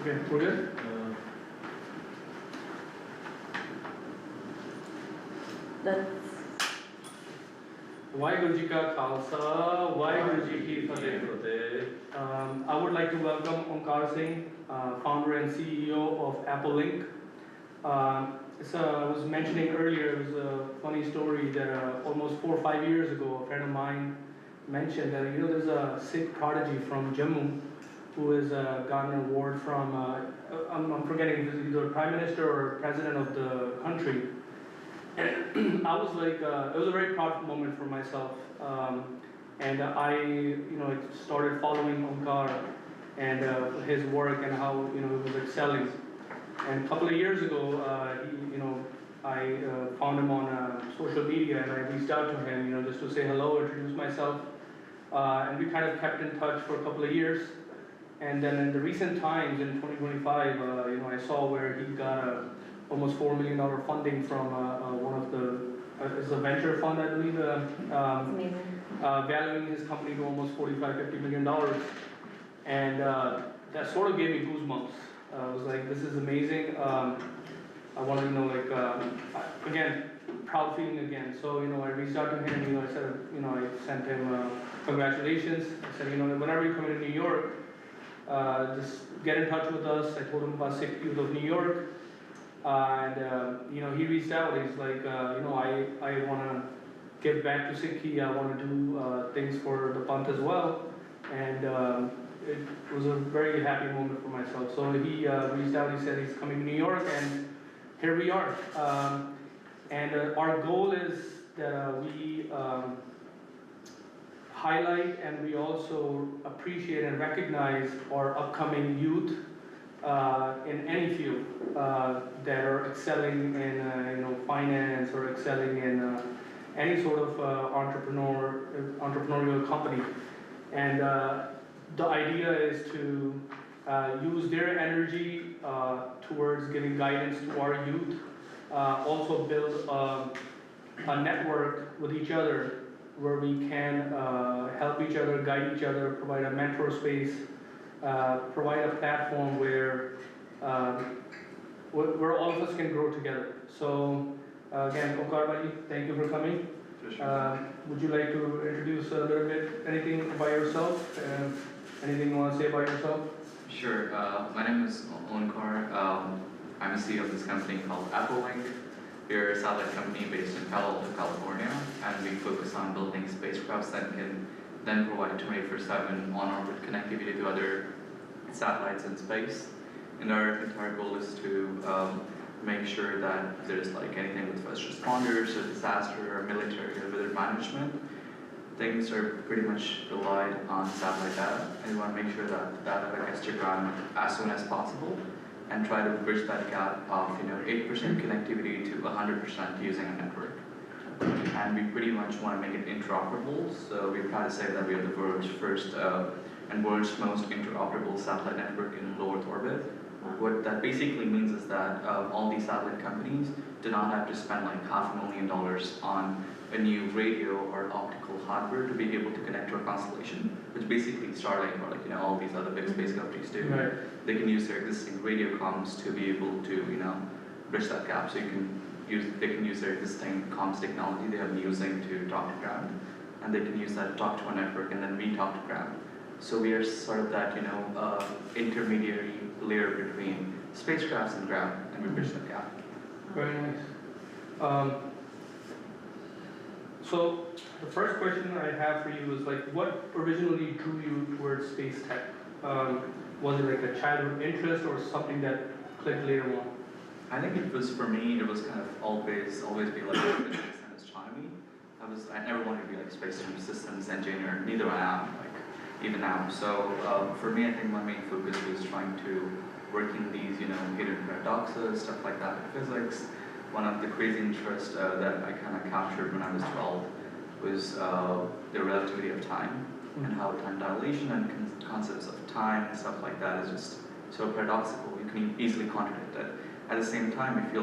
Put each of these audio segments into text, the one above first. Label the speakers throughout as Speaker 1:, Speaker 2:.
Speaker 1: Okay, we're good? Waheguru ji ਕਾ ਖਾਲਸਾ ਵਾਹਿਗੁਰੂ ਜੀ ਕੀ ਫਤਿਹ I would like to welcome Onkar Singh, founder and CEO of Apolink. I was mentioning earlier, it was a funny story that almost 4 or 5 years ago, a friend of mine mentioned that, there's a Sikh prodigy from Jammu who has gotten an award from, I'm forgetting if it's either Prime Minister or President of the country. And I was like, it was a very proud moment for myself. And I, started following Onkar and his work and how, he was excelling. And a couple of years ago, I found him on social media and I reached out to him, just to say hello, introduce myself. And we kind of kept in touch for a couple of years. And then in the recent times, in 2025, I saw where he got almost $4 million funding from one of the, it's a venture fund, I believe, valuing his company to almost $45–50 million. And that sort of gave me goosebumps. I was like, this is amazing. I wanted to know, again, proud feeling again. So, I reached out to him, I said, I sent him congratulations. I said, whenever you come to New York, just get in touch with us. I told him about Sikh Youth of New York. And he reached out. He's like, I want to give back to Sikhi. I want to do things for the Panth as well. And it was a very happy moment for myself. So he reached out. He said he's coming to New York, and here we are. And our goal is that we highlight and we also appreciate and recognize our upcoming youth in any field that are excelling in finance or excelling in any sort of entrepreneurial company. And the idea is to use their energy towards giving guidance to our youth, also build a network with each other where we can help each other, guide each other, provide a mentor space, provide a platform where all of us can grow together. So again, Onkar bhai, thank you for coming. Would you like to introduce a little bit, anything about yourself? Anything you want to say about yourself?
Speaker 2: Sure. My name is Onkar. I'm a CEO of this company called Apolink. We're a satellite company based in Palo Alto, California, and we focus on building spacecrafts that can then provide 24/7 on-orbit connectivity to other satellites in space. And our entire goal is to make sure that there's anything with first responders or disaster or military or weather management, things are pretty much relied on satellite data, and we want to make sure that data gets to ground as soon as possible and try to bridge that gap of 8% connectivity to 100% using a network. And we pretty much want to make it interoperable, so we're proud to say that we are the world's first and world's most interoperable satellite network in low Earth orbit. What that basically means is that all these satellite companies do not have to spend $500,000 on a new radio or optical hardware to be able to connect to a constellation, which basically Starlink or all these other big space companies do.
Speaker 1: Right.
Speaker 2: They can use their existing radio comms to be able to bridge that gap. So they can use their existing comms technology they have been using to talk to ground, and they can use that to talk to a network and then we talk to ground. So we are sort of that intermediary layer between spacecrafts and ground, and we bridge that gap.
Speaker 1: Very nice. So the first question I have for you is what originally drew you towards space tech? Was it a childhood interest or something that clicked later on?
Speaker 2: I think it was, for me, it was kind of always be physics and astronomy. I never wanted to be space systems engineer, neither I am, even now. So for me, I think my main focus was trying to work in these, hidden paradoxes, stuff like that in physics. One of the crazy interests that I kind of captured when I was 12 was the relativity of time and how time dilation and concepts of time and stuff like that is just so paradoxical. You can easily contradict it. At the same time, if you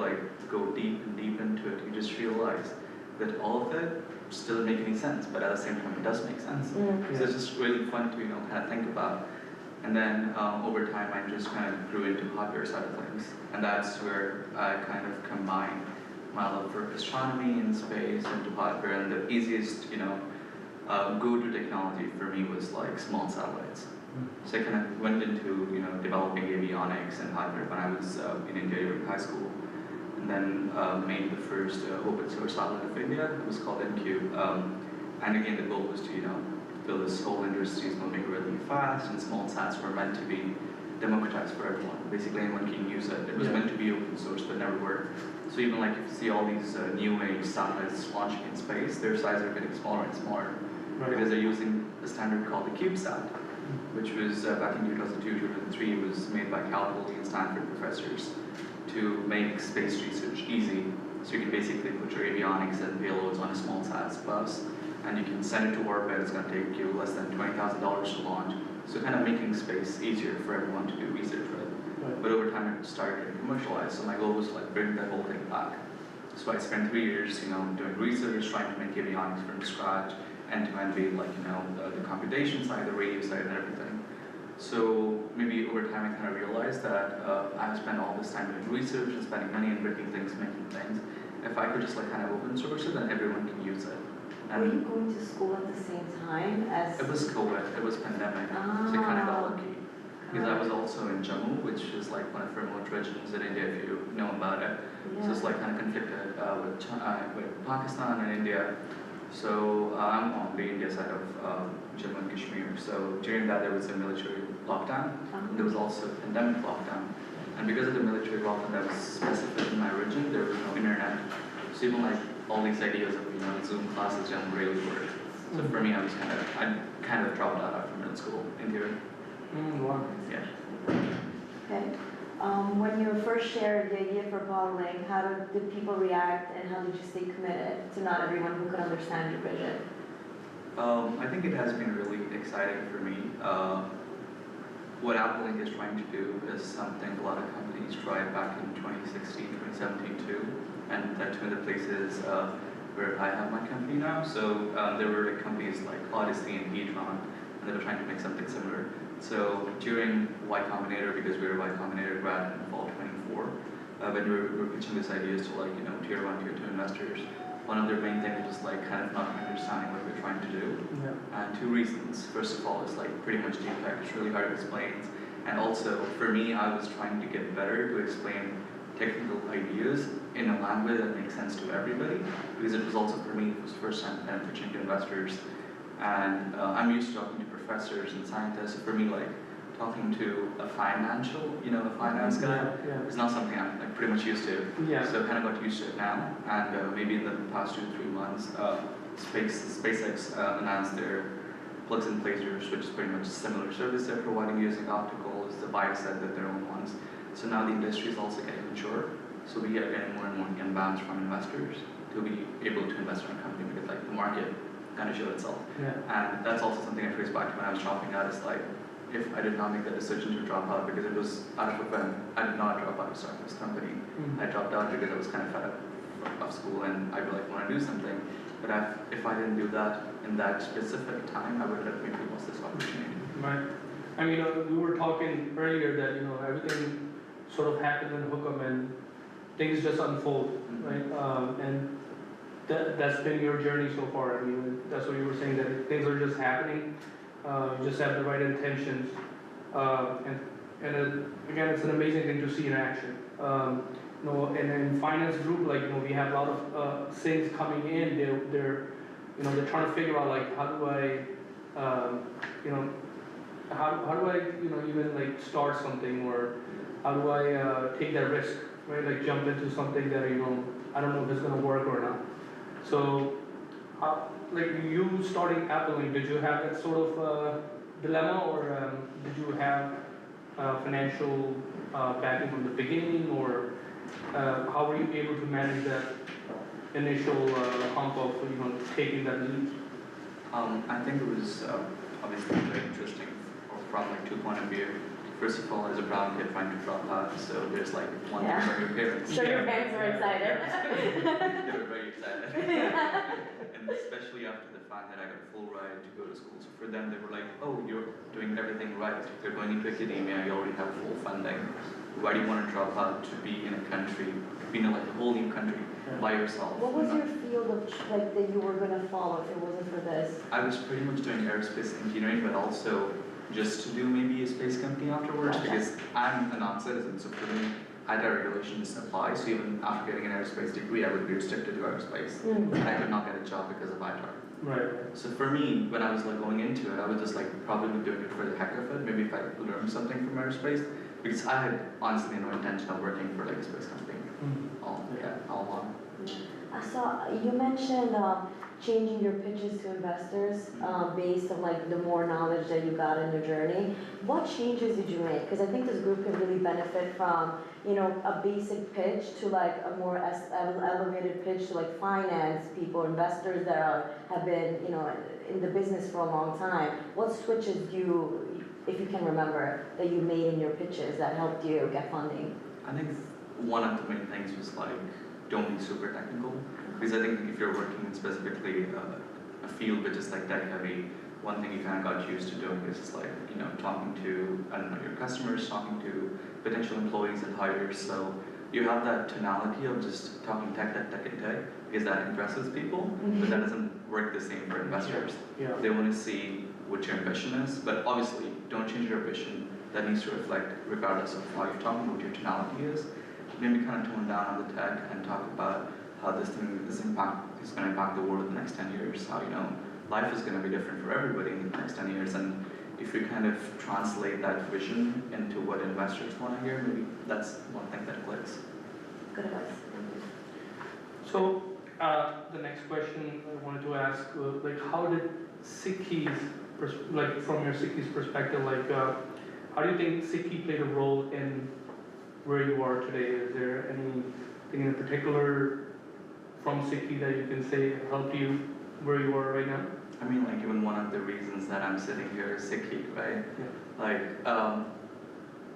Speaker 2: go deep and deep into it, you just realize that all of it still doesn't make any sense, but at the same time, it does make sense. So it's just really fun to kind of think about And then over time, I just kind of grew into hardware side of things. And that's where I kind of combined my love for astronomy and space into hardware. And the easiest, go-to technology for me was like small satellites. So I kind of went into, developing avionics and hardware when I was in India during high school. And then made the first open source satellite of India. It was called NQ. And again, the goal was to, build this whole industry is moving really fast, and small sats were meant to be democratized for everyone. Basically, anyone can use it. It was meant to be open source, but never worked. So even like if you see all these new age satellites launching in space, their sizes are getting smaller and smaller because they're using a standard called the CubeSat, which was back in 2002, 2003, was made by Cal Poly and Stanford professors to make space research easy. So you can basically put your avionics and payloads on a small SATS bus, and you can send it to orbit. It's going to take you less than $20,000 to launch. So kind of making space easier for everyone to do research with. But over time it started getting commercialized. So my goal was to like bring that whole thing back. So I spent 3 years, doing research, trying to make avionics from scratch, end-to-end, be like, the computation side, the radio side, and everything. So maybe over time I kind of realized that I spent all this time doing research and spending money and breaking things, making things. If I could just like kind of open source it, then everyone can use it.
Speaker 3: Were you going to school at the same time as?
Speaker 2: It was COVID, it was pandemic, so I kind of got lucky. Because I was also in Jammu, which is like one of the remote regions in India, if you know about it.
Speaker 3: Yeah.
Speaker 2: So it's like kind of conflicted with Pakistan and India. So I'm on the India side of Jammu and Kashmir. So during that there was a military lockdown. And there was also a pandemic lockdown. And because of the military lockdown that was specific in my region, there was no internet. So even like all these ideas of Zoom classes didn't really work. So for me, I kind of dropped out after middle school in theory.
Speaker 1: Wow.
Speaker 2: Yeah.
Speaker 3: Okay. When you first shared the idea for Apolink, how did people react, and how did you stay committed to not everyone who could understand your vision?
Speaker 2: I think it has been really exciting for me. What Apolink is trying to do is something a lot of companies tried back in 2016, 2017 too, and that's one of the places where I have my company now. So there were companies like Odyssey and Hedron, and they were trying to make something similar. So during Y Combinator, because we were Y Combinator grad in fall 24, when we were pitching these ideas to like tier 1, tier 2 investors, one of their main things was like kind of not understanding what we're trying to do.
Speaker 1: Yeah.
Speaker 2: And 2 reasons. First of all, it's like pretty much deep tech. It's really hard to explain. And also, for me, I was trying to get better to explain technical ideas in a language that makes sense to everybody. Because it was also for me, it was the first time kind of pitching to investors. And I'm used to talking to professors and scientists. So for me, like talking to a financial, a finance guy, is not something I'm like pretty much used to.
Speaker 1: Yeah.
Speaker 2: So I kind of got used to it now. And maybe in the past 2-3 months, SpaceX announced their plugs and lasers, which is pretty much a similar service they're providing using opticals. The buyers said that their own ones. So now the industry is also getting mature. So we are getting more and more inbounds from investors to be able to invest in a company because like the market kind of showed itself.
Speaker 1: Yeah.
Speaker 2: And that's also something I traced back to when I was dropping out. Is like, if I did not make the decision to drop out because it was out of a whim, I did not drop out to start this company. I dropped out because I was kind of fed up of school and I really want to do something. But if I didn't do that in that specific time, I would have maybe lost this opportunity.
Speaker 1: Right. I mean, we were talking earlier that everything sort of happens in Hookup and things just unfold, right? And that's been your journey so far. I mean, that's what you were saying, that things are just happening. You just have the right intentions, and again, it's an amazing thing to see in action. And in finance group, like we have a lot of things coming in. They're trying to figure out like how do I even like start something, or how do I take that risk, right? Like jump into something that I don't know if it's gonna work or not. So, like you starting Apolink, did you have that sort of dilemma, or did you have financial backing from the beginning, or how were you able to manage that initial hump of taking that leap?
Speaker 2: I think it was obviously very interesting from like 2 points of view. first of all, as a brown kid trying to drop out, so there's like one thing
Speaker 3: Yeah.
Speaker 2: from your parents.
Speaker 3: Sure, your parents were excited.
Speaker 2: They were very excited. And especially after the fact that I got a full ride to go to school. So for them, they were like, oh, you're doing everything right. You're going into academia, you already have full funding. Why do you want to drop out to be in a country, like a whole new country by yourself?
Speaker 3: What was your field of like that you were gonna follow if it wasn't for this?
Speaker 2: I was pretty much doing aerospace engineering, but also just to do maybe a space company afterwards,
Speaker 3: Gotcha.
Speaker 2: because I'm a non-citizen, so for me, ITAR regulations apply, so even after getting an aerospace degree, I would be restricted to aerospace. And I could not get a job because of ITAR.
Speaker 1: Right.
Speaker 2: So for me, when I was like going into it, I was just like probably doing it for the heck of it, maybe if I learned something from aerospace, because I had honestly no intention of working for like a space company all along.
Speaker 3: I saw you mentioned changing your pitches to investors based on like the more knowledge that you got in your journey. What changes did you make? Because I think this group can really benefit from, you know, a basic pitch to like a more elevated pitch to like finance people, investors that have been, you know, in the business for a long time. What switches if you can remember, that you made in your pitches that helped you get funding?
Speaker 2: I think one of the main things was like, don't be super technical. Because I think if you're working in specifically a field which is like tech heavy, one thing you kind of got used to doing is just like, you know, talking to, I don't know, your customers, talking to potential employees and hires. So you have that tonality of just talking tech, because that impresses people, but that doesn't work the same for investors.
Speaker 1: Yeah.
Speaker 2: They want to see what your ambition is, but obviously don't change your ambition. That needs to reflect regardless of how you're talking, what your tonality is. Maybe kind of tone down on the tech and talk about how this thing is going to impact the world in the next 10 years, how, you know, life is going to be different for everybody in the next 10 years. And if you kind of translate that vision into what investors want to hear, maybe that's one thing that clicks.
Speaker 3: Good advice.
Speaker 1: So the next question I wanted to ask, like, how did Sikhi's, like, from your Sikhi's perspective, like, how do you think Sikhi played a role in where you are today? Is there anything in particular from Sikhi that you can say helped you where you are right now?
Speaker 2: I mean, like, even one of the reasons that I'm sitting here is Sikhi, right?
Speaker 1: Yeah.
Speaker 2: Like,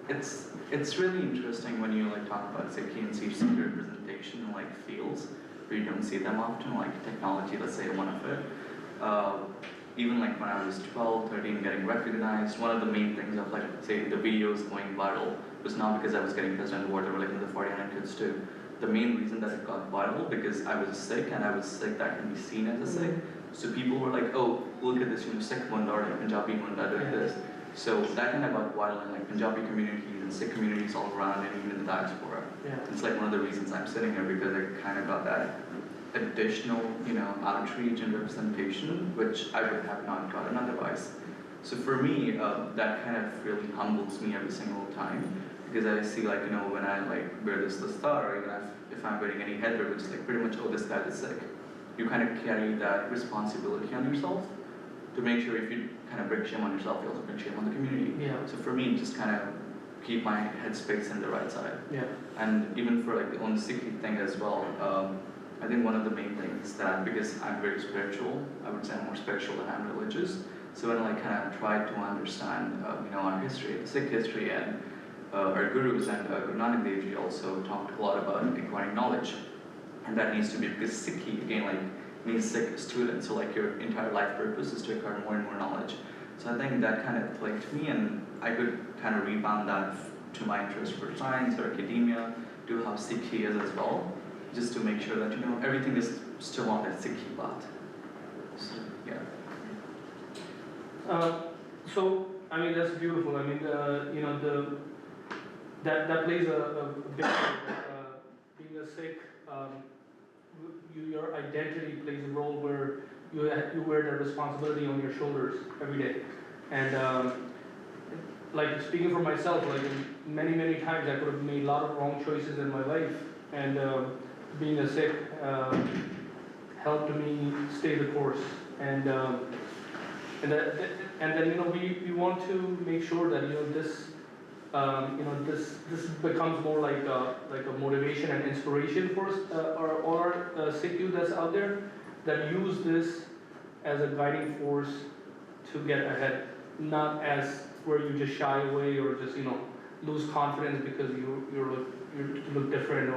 Speaker 2: it's really interesting when you like talk about Sikhi and see Sikhi representation in like fields where you don't see them often, like technology, let's say one of it. Even like when I was 12, 13, getting recognized, one of the main things of like, say, the videos going viral was not because I was getting President Award, they were like the 49 kids too. The main reason that it got viral because I was Sikh and I was Sikh that can be seen as a Sikh. So people were like, oh, look at this, you know, Sikh Munda or like Punjabi Munda doing this. So that kind of got viral in like Punjabi communities and Sikh communities all around and even in the diaspora.
Speaker 1: Yeah.
Speaker 2: It's like one of the reasons I'm sitting here because I kind of got that additional, you know, outreach and representation, which I would have not gotten otherwise. So for me, that kind of really humbles me every single time because I see like, you know, when I like wear this star or even if I'm wearing any headwear, which is like pretty much, oh, this guy is Sikh, you kind of carry that responsibility on yourself to make sure if you kind of bring shame on yourself, you also bring shame on the community.
Speaker 1: Yeah.
Speaker 2: So for me, just kind of keep my headspace in the right side.
Speaker 1: Yeah.
Speaker 2: And even for like the own Sikhi thing as well, I think one of the main things that, because I'm very spiritual, I would say I'm more spiritual than I'm religious. So when I like kind of tried to understand, you know, our history, the Sikh history, and our gurus and Guru Nanak Dev Ji also talked a lot about acquiring knowledge, and that needs to be because Sikhi again like means Sikh student. So like your entire life purpose is to acquire more and more knowledge. So I think that kind of clicked me, and I could kind of rebound that to my interest for science or academia, to how Sikhi is as well. Just to make sure that, you know, everything is still on that Sikhi path. So, yeah.
Speaker 1: So, I mean, that's beautiful. I mean, you know, that plays a big role. Being a Sikh, your identity plays a role where you wear the responsibility on your shoulders every day. And like speaking for myself, like many times I could have made a lot of wrong choices in my life, and being a Sikh helped me stay the course. And then you know we want to make sure that this becomes more like a motivation and inspiration for all our Sikh youth that's out there that use this as a guiding force to get ahead, not as where you just shy away or just lose confidence because you look different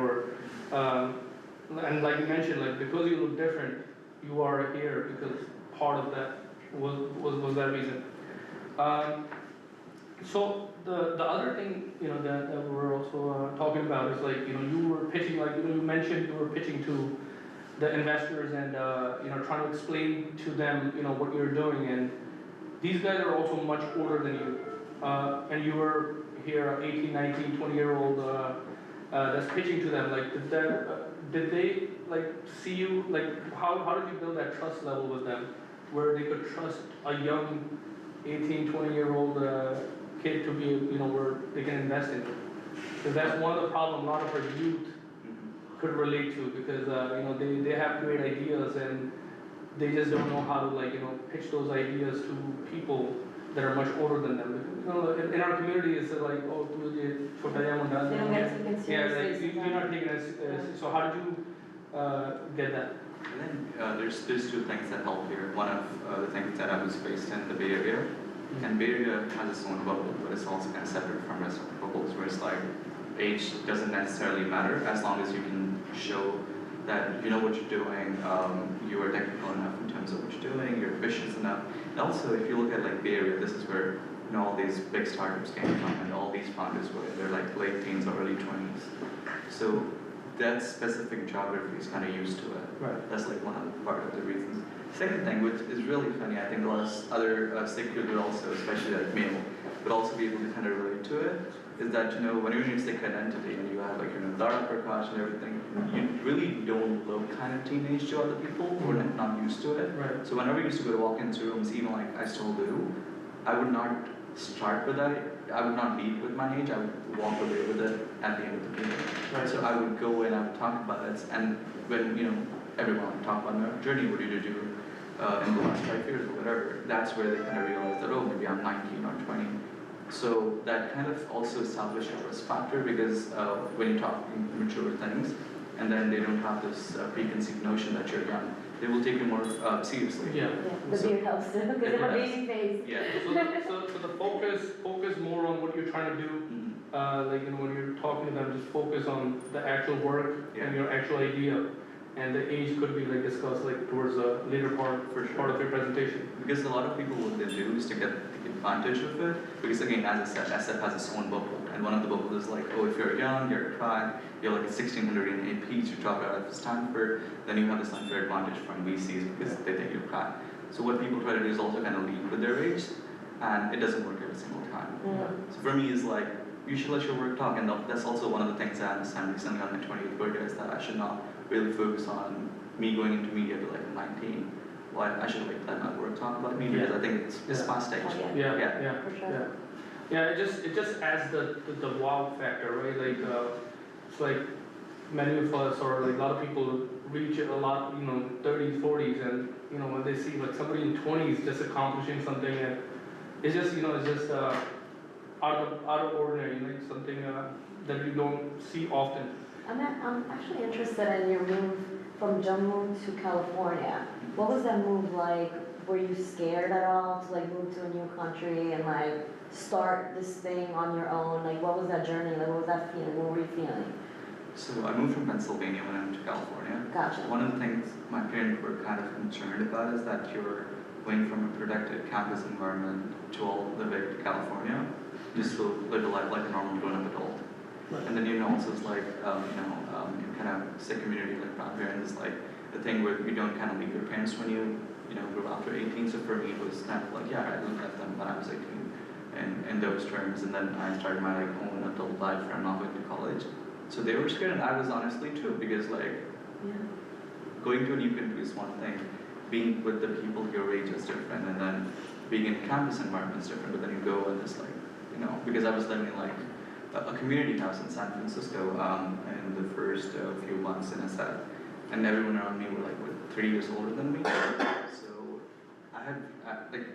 Speaker 1: and like you mentioned, like because you look different, you are here because part of that was that reason. So the other thing that we're also talking about is like you were pitching, like you mentioned you were pitching to the investors and trying to explain to them what you're doing, and these guys are also much older than you, and you were here 18, 19, 20-year-old that's pitching to them. Like did they like see you, like how did you build that trust level with them where they could trust a young 18, 20-year-old kid to be where they can invest in? Because that's one of the problems a lot of our youth could relate to, because they have great ideas and they just don't know how to pitch those ideas to people that are much older than them. In our community it's like, oh, tujhe chota ya munda.
Speaker 3: They don't get taken seriously.
Speaker 1: You're not taken as so how did you get that?
Speaker 2: And then there's two things that help here. One of the things that I was based in the Bay Area, and Bay Area has its own bubble, but it's also kind of separate from rest of the bubbles, where it's like age doesn't necessarily matter as long as you can show that you know what you're doing, you are technical enough in terms of what you're doing, you're ambitious enough. And also, if you look at like Bay Area, this is where all these big startups came from, and all these founders were they're like late teens or early 20s. So that specific geography is kind of used to it.
Speaker 1: Right.
Speaker 2: That's like one of the part of the reasons. Second thing, which is really funny, I think a lot of other Sikh would also, especially like male, would also be able to kind of relate to it, is that when you're in your Sikh identity and you have like Dara Prakash and everything, you really don't look kind of teenage to other people who are not used to it.
Speaker 1: Right.
Speaker 2: So whenever I used to go to walk into rooms, even like I still do, I would not start with that. I would not lead with my age. I would walk away with it at the end of the meeting.
Speaker 1: Right.
Speaker 2: So I would go and I would talk about it, and when everyone would talk about their journey, what did you do in the last 5 years or whatever, that's where they kind of realize that, oh, maybe I'm 19 or 20. So that kind of also establishes a risk factor, because when you talk mature things, and then they don't have this preconceived notion that you're young, they will take you more seriously.
Speaker 1: Yeah.
Speaker 3: The beard helps too, because they have a baby face.
Speaker 2: Yeah.
Speaker 1: So the focus more on what you're trying to do. When you're talking to them, just focus on the actual work and your actual idea, and the age could be discussed towards the later part of your presentation.
Speaker 2: Because a lot of people, what they do is to get advantage of it, because again, as I said, SF has its own bubble, and one of the bubbles is like, oh, if you're young, you're a try, you're like a 1600 in APs, you drop out of Stanford, then you have this unfair advantage from VCs because they think you're cry. So what people try to do is also kind of lead with their age, and it doesn't work every single time. So for me, it's like, you should let your work talk, and that's also one of the things I understand recently on my 20th birthday, is that I should not really focus on me going into media to like 19. Well, I should let my work talk about me, because I think it's past stage.
Speaker 1: Yeah.
Speaker 3: For sure.
Speaker 1: Yeah, it just adds the wow factor, right? It's like many of us, or a lot of people reach a lot, 30s, 40s, and when they see somebody in 20s just accomplishing something, and it's just out of ordinary, something that you don't see often.
Speaker 3: I'm actually interested in your move from Jammu to California. What was that move like? Were you scared at all to move to a new country and start this thing on your own? What was that journey? What was that feeling? What were you feeling?
Speaker 2: So I moved from Pennsylvania when I went to California.
Speaker 3: Gotcha.
Speaker 2: One of the things my parents were kind of concerned about is that you're going from a protected campus environment to all the way to California, just to live a life like a normal grown-up adult.
Speaker 1: Right.
Speaker 2: And then also it's in kind of Sikh community, grandparents, the thing where you don't kind of leave your parents when you grow after 18. So for me it was kind of I left them when I was 18 in those terms, and then I started my own adult life where I'm not going to college. So they were scared, and I was honestly too, because going to a new country is one thing, being with the people your age is different, and then being in a campus environment is different, but then you go and it's because I was living in a community house in San Francisco in the first few months in SF, and everyone around me were 3 years older than me. So I had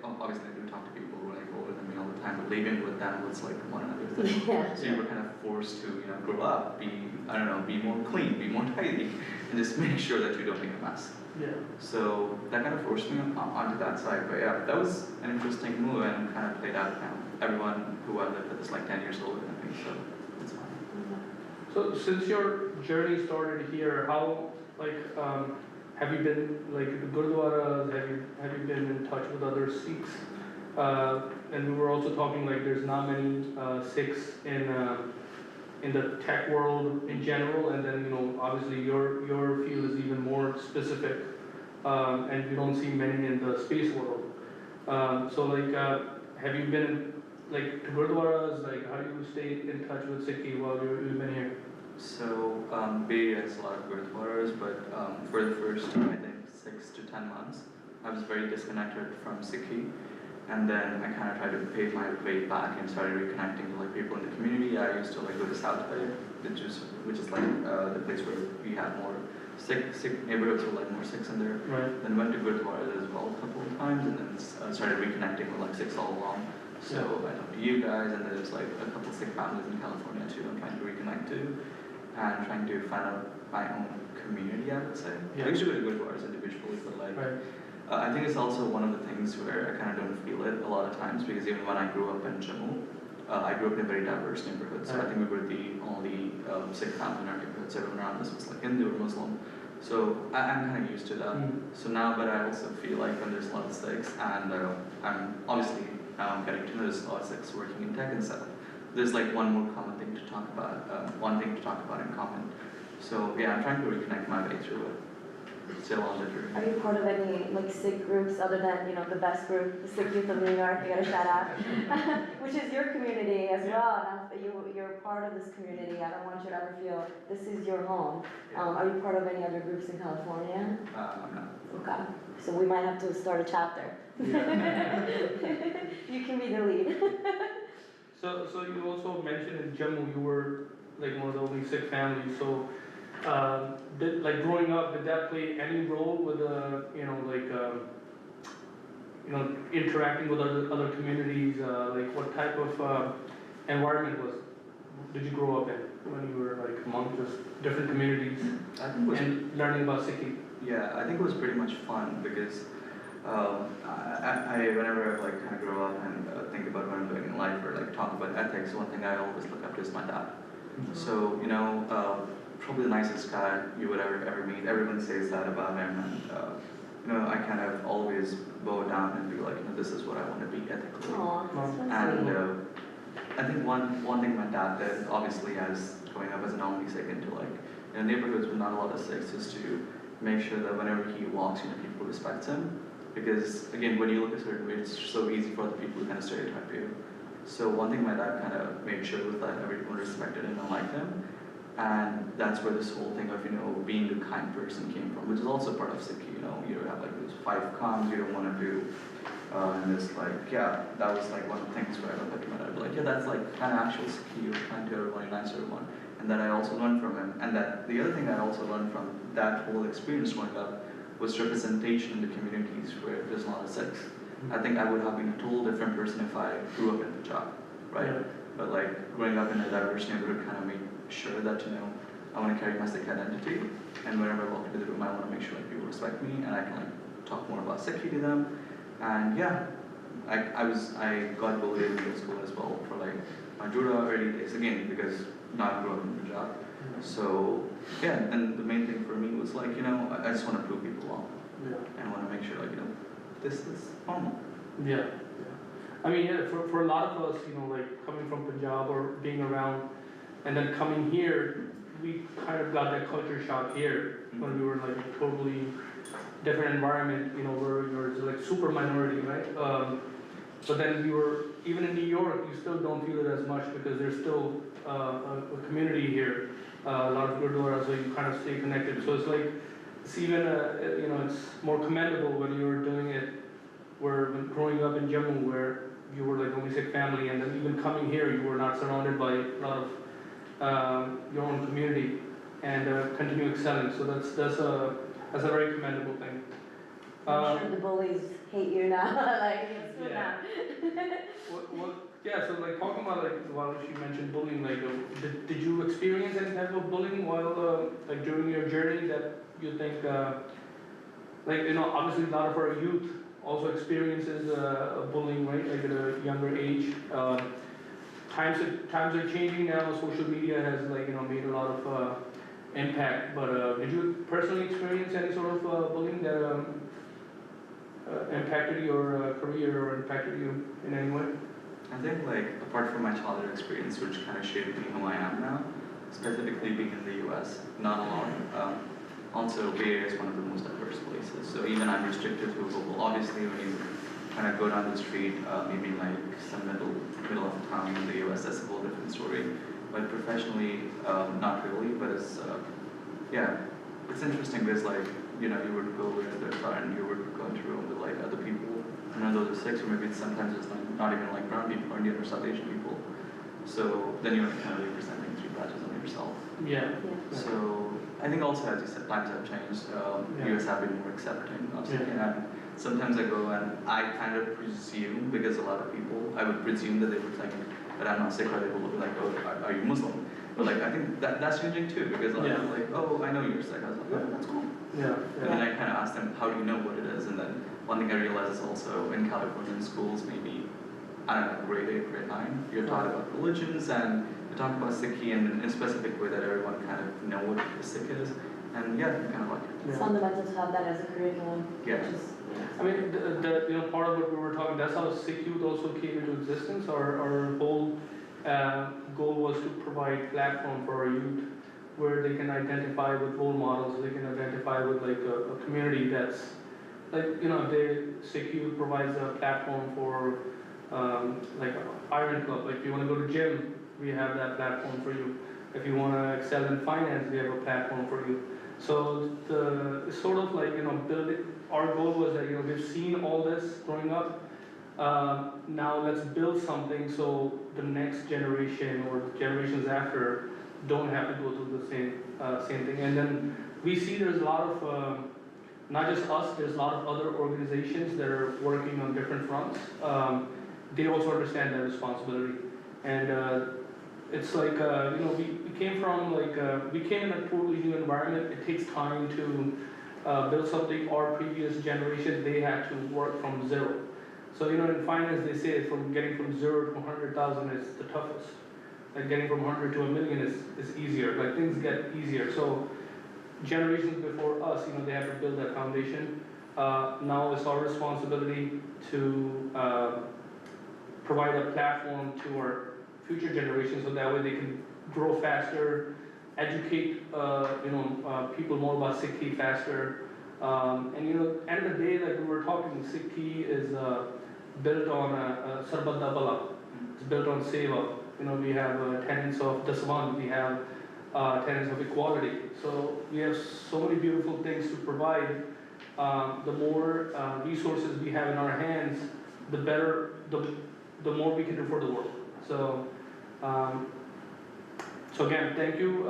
Speaker 2: obviously I do talk to people who are older than me all the time, but living with them was one another thing.
Speaker 3: Yeah.
Speaker 2: So you were kind of forced to grow up, be more clean, be more tidy, and just make sure that you don't make a mess.
Speaker 1: Yeah.
Speaker 2: So that kind of forced me onto that side. But yeah, that was an interesting move, and kind of played out now. everyone who I live with is like 10 years older than me, so it's fine.
Speaker 1: So since your journey started here, how have you been like to Gurdwaras? Have you been in touch with other Sikhs? And we were also talking like there's not many Sikhs in the tech world in general, and then obviously your field is even more specific, and you don't see many in the space world. So have you been like to Gurdwaras? Like how do you stay in touch with Sikhi while you've been here?
Speaker 2: So, Bay Area has a lot of Gurdwaras, but for the first, I think, 6 to 10 months, I was very disconnected from Sikhi. And then I kind of tried to pay my way back and started reconnecting to like people in the community. I used to like go to South Bay, which is like the place where we have more Sikh neighborhoods with like more Sikhs in there.
Speaker 1: Right.
Speaker 2: Then went to Gurdwara as well a couple of times, and then started reconnecting with like Sikhs all along. So I talked to you guys, and there's like a couple of Sikh families in California too. I'm trying to reconnect to, and trying to find out my own community. I would say.
Speaker 1: Yeah.
Speaker 2: I used to go to Gurdwaras individually, but like.
Speaker 1: Right.
Speaker 2: I think it's also one of the things where I kind of don't feel it a lot of times, because even when I grew up in Jammu, I grew up in a very diverse neighborhood. So I think we were the only Sikh family in our neighborhoods. Everyone around us was like Hindu or Muslim. So I'm kind of used to that. So now, but I also feel like when there's a lot of Sikhs, and I'm obviously now I'm getting to know there's a lot of Sikhs working in tech and stuff. There's like one more common thing to talk about, one thing to talk about in common. So yeah, I'm trying to reconnect my way through it. Still on the journey.
Speaker 3: Are you part of any like Sikh groups other than the best group, the Sikh Youth of New York? You got to shout out, which is your community as well. Now you're part of this community. I don't want you to ever feel this is your home. Are you part of any other groups in California?
Speaker 2: I'm not.
Speaker 3: Okay, so we might have to start a chapter.
Speaker 1: Yeah.
Speaker 3: You can be the lead.
Speaker 1: So you also mentioned in Jammu you were like one of the only Sikh families. So growing up, did that play any role with interacting with other communities? Like what type of environment did you grow up in when you were like among just different communities
Speaker 2: I think it was,
Speaker 1: and learning about Sikhi?
Speaker 2: yeah, I think it was pretty much fun because I whenever I like kind of grow up and think about what I'm doing in life or like talk about ethics, one thing I always look up to is my dad. So probably the nicest guy you would ever meet. Everyone says that about him, and I kind of always bow down and be like, this is what I want to be ethically.
Speaker 3: Aww, that's so
Speaker 2: And
Speaker 3: sweet.
Speaker 2: I think one thing my dad did, obviously, as growing up as an only Sikh into like neighborhoods with not a lot of Sikhs, is to make sure that whenever he walks, people respect him. Because again, when you look a certain way, it's so easy for other people to kind of stereotype you. So one thing my dad kind of made sure was that everyone respected him and liked him. And that's where this whole thing of, being a kind person came from, which is also part of Sikhi, you have like those 5 calms you don't want to do. And it's like, yeah, that was like one of the things where I looked at him and I'd be like, yeah, that's like kind of actual Sikhi, you're kind to everyone, you're nice to everyone. And that I also learned from him. And that the other thing I also learned from that whole experience growing up was representation in the communities where there's a lot of Sikhs. I think I would have been a total different person if I grew up in Punjab, right?
Speaker 1: Yeah.
Speaker 2: But like growing up in a diverse neighborhood kind of made sure that I want to carry my Sikh identity, and whenever I walk into the room, I want to make sure like people respect me, and I can like talk more about Sikhi to them. And yeah, I got bullied in middle school as well for like my Jura early days again because not grew up in Punjab. So yeah, and the main thing for me was like I just want to prove people wrong, and I want to make sure like this is normal.
Speaker 1: Yeah. I mean, yeah, for a lot of us, like coming from Punjab or being around, and then coming here, we kind of got that culture shock here when we were in like a totally different environment, where you're like super minority, right? But then even in New York, you still don't feel it as much because there's still a community here, a lot of Gurdwaras, so you kind of stay connected. So it's like, it's even, it's more commendable when you're doing it, when growing up in Jammu, where you were like only Sikh family, and then even coming here, you were not surrounded by a lot of your own community, and continue excelling. So that's a very commendable thing.
Speaker 3: I'm sure the bullies hate you now. Like it's good
Speaker 1: Yeah.
Speaker 3: now.
Speaker 1: Yeah. So like talking about like while she mentioned bullying, like did you experience any type of bullying while like during your journey that you think obviously a lot of our youth also experiences bullying, right, like at a younger age. Times are changing now. Social media has made a lot of impact. But did you personally experience any sort of bullying that impacted your career or impacted you in any way?
Speaker 2: I think like apart from my childhood experience, which kind of shaped me who I am now, specifically being in the US, not a lot. Also, Bay Area is one of the most diverse places, so even I'm restricted to global. Obviously, when you kind of go down the street, maybe like some middle of town in the US, that's a whole different story. But professionally, not really. But it's yeah, it's interesting because like you would go with a friend, you would go into a room with like other people. And those are Sikhs, or maybe sometimes it's not even like brown people or Indian or South Asian people. So then you're kind of representing three badges on yourself.
Speaker 1: Yeah.
Speaker 2: So I think also, as you said, times have changed. US have been more accepting of Sikh, and sometimes I go and I kind of presume, because a lot of people, I would presume that they would think that I'm not Sikh, or they will be like, oh, are you Muslim? But like I think that's changing too, because a lot of people are like, oh, I know you're Sikh. I was like, oh, that's cool. And then I kind of ask them, how do you know what it is? And then one thing I realized is also in Californian schools, maybe, I don't know, grade 8, grade 9, you're taught about religions and you're talking about Sikhi in a specific way that everyone kind of know what the Sikh is. And yeah, you're kind of like
Speaker 3: It's fundamental to have that as a curriculum.
Speaker 2: Yeah.
Speaker 3: Which is,
Speaker 1: I mean, the part of what we were talking, that's how Sikh Youth also came into existence. Our whole goal was to provide platform for our youth where they can identify with role models, they can identify with like a community that's like, Sikh Youth provides a platform for like a iron club. Like if you want to go to gym, we have that platform for you. If you want to excel in finance, we have a platform for you. So it's sort of like, building, our goal was that, we've seen all this growing up. Now let's build something so the next generation or generations after don't have to go through the same thing. And then we see there's a lot of, not just us, there's a lot of other organizations that are working on different fronts. They also understand their responsibility. And it's like, we came from we came in a totally new environment. It takes time to build something. Our previous generation, they had to work from zero. So, in finance, they say getting from 0 to 100,000 is the toughest. Like getting from 100 to a million is easier. Like things get easier. So generations before us, they have to build that foundation. Now it's our responsibility to provide a platform to our future generations, so that way they can grow faster, educate people more about Sikhi faster. And end of the day, like we were talking, Sikhi is built on Sarbat da Bala. It's built on Seva. We have tenets of Daswan, we have tenets of equality. So we have so many beautiful things to provide. The more resources we have in our hands, the better, the more we can do for the world. So, so again, thank you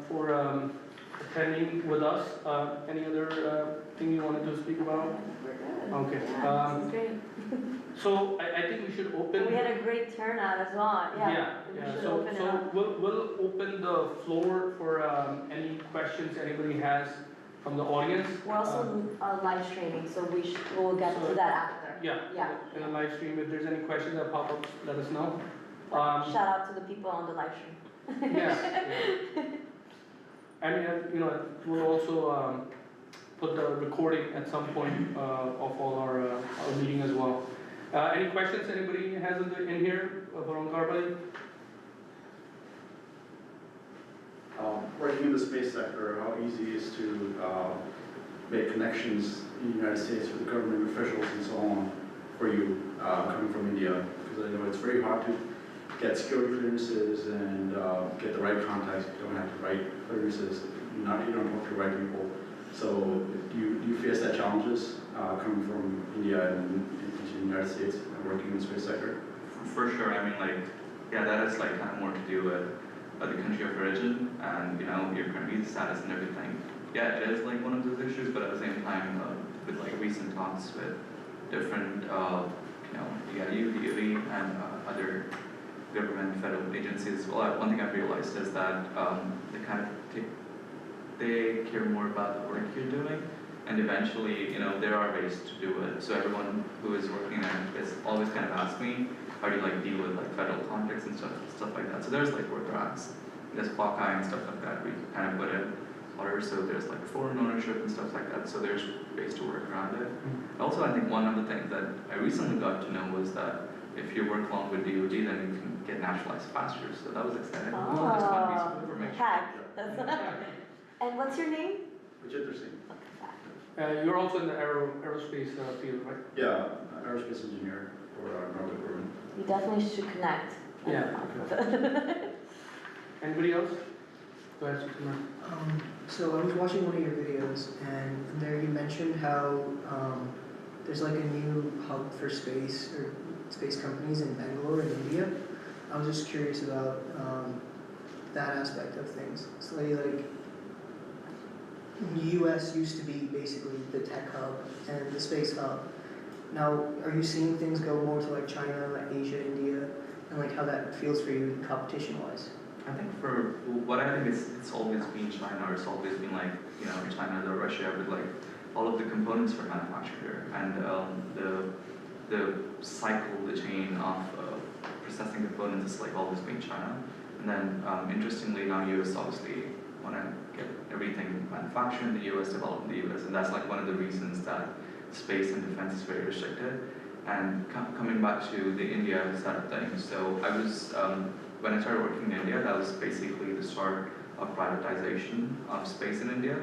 Speaker 1: for attending with us. Any other thing you wanted to speak about?
Speaker 3: we're good.
Speaker 1: Okay.
Speaker 3: Yeah, this is great.
Speaker 1: So I think we should open.
Speaker 3: We had a great turnout as well. Yeah. We should
Speaker 1: So
Speaker 3: open it up.
Speaker 1: we'll open the floor for any questions anybody has from the audience.
Speaker 3: We're also live streaming, so we'll get to that after.
Speaker 1: Yeah. In the live stream, if there's any questions that pop up, let us know.
Speaker 3: Shout out to the people on the live stream.
Speaker 1: Yeah. And we'll also put the recording at some point of all our meeting as well. Any questions anybody has in here for Onkar?
Speaker 4: Working in the space sector, how easy it is to make connections in the United States with government officials and so on for you coming from India? Because I know it's very hard to get security clearances and get the right contacts. You don't have the right clearances. You don't talk to the right people. So do you face that challenges coming from India and into the United States and working in the space sector?
Speaker 2: For sure. I mean, that is kind of more to do with the country of origin and your current visa status and everything. Yeah, it is one of those issues, but at the same time, with recent talks with different, DIU, DOE, and other government federal agencies, well, one thing I've realized is that they care more about the work you're doing And eventually, there are ways to do it. So everyone who is working in it is always kind of asked me, how do you like deal with like federal conflicts and stuff like that. So there's like workarounds. There's Hawkeye and stuff like that. We kind of put in order. So there's like foreign ownership and stuff like that. So there's ways to work around it. Also, I think one of the things that I recently got to know was that if you work along with DoD, then you can get naturalized faster. So that was exciting. Just one piece of information.
Speaker 3: Heck, and what's your name?
Speaker 4: Which interesting.
Speaker 1: You're also in the aerospace field, right?
Speaker 4: Yeah, aerospace engineer for Northrop Grumman.
Speaker 3: You definitely should connect.
Speaker 1: Yeah. Anybody else? Go ahead, Sukumar.
Speaker 5: So I was watching one of your videos, and there you mentioned how there's like a new hub for space or space companies in Bangalore in India. I was just curious about that aspect of things. So like U.S. used to be basically the tech hub and the space hub. Now, are you seeing things go more to like China, like Asia, India, and like how that feels for you competition-wise?
Speaker 2: I think for what I think it's always been China, or it's always been like China or Russia with like all of the components for manufactured here, and the cycle, the chain of processing components is like always been China, and then interestingly now US obviously want to get everything manufactured in the US, developed in the US, and that's like one of the reasons that space and defense is very restricted. And coming back to the India side of things, so I was when I started working in India, that was basically the start of privatization of space in India.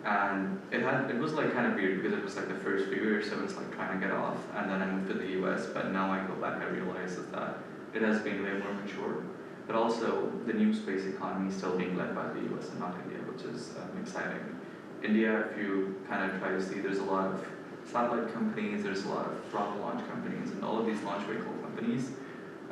Speaker 2: And it was like kind of weird because it was like the first few years I was like trying to get off, and then I moved to the US, but now I go back, I realize that it has been way more mature. But also the new space economy is still being led by the US and not India, which is exciting. India, if you kind of try to see, there's a lot of satellite companies, there's a lot of rocket launch companies, and all of these launch vehicle companies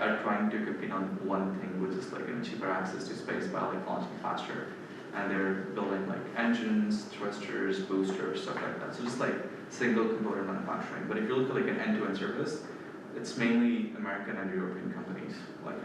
Speaker 2: are trying to compete on one thing, which is like cheaper access to space by like launching faster. And they're building like engines, thrusters, boosters, stuff like that. So just like single component manufacturing. But if you look at like an end-to-end service, it's mainly American and European companies. Like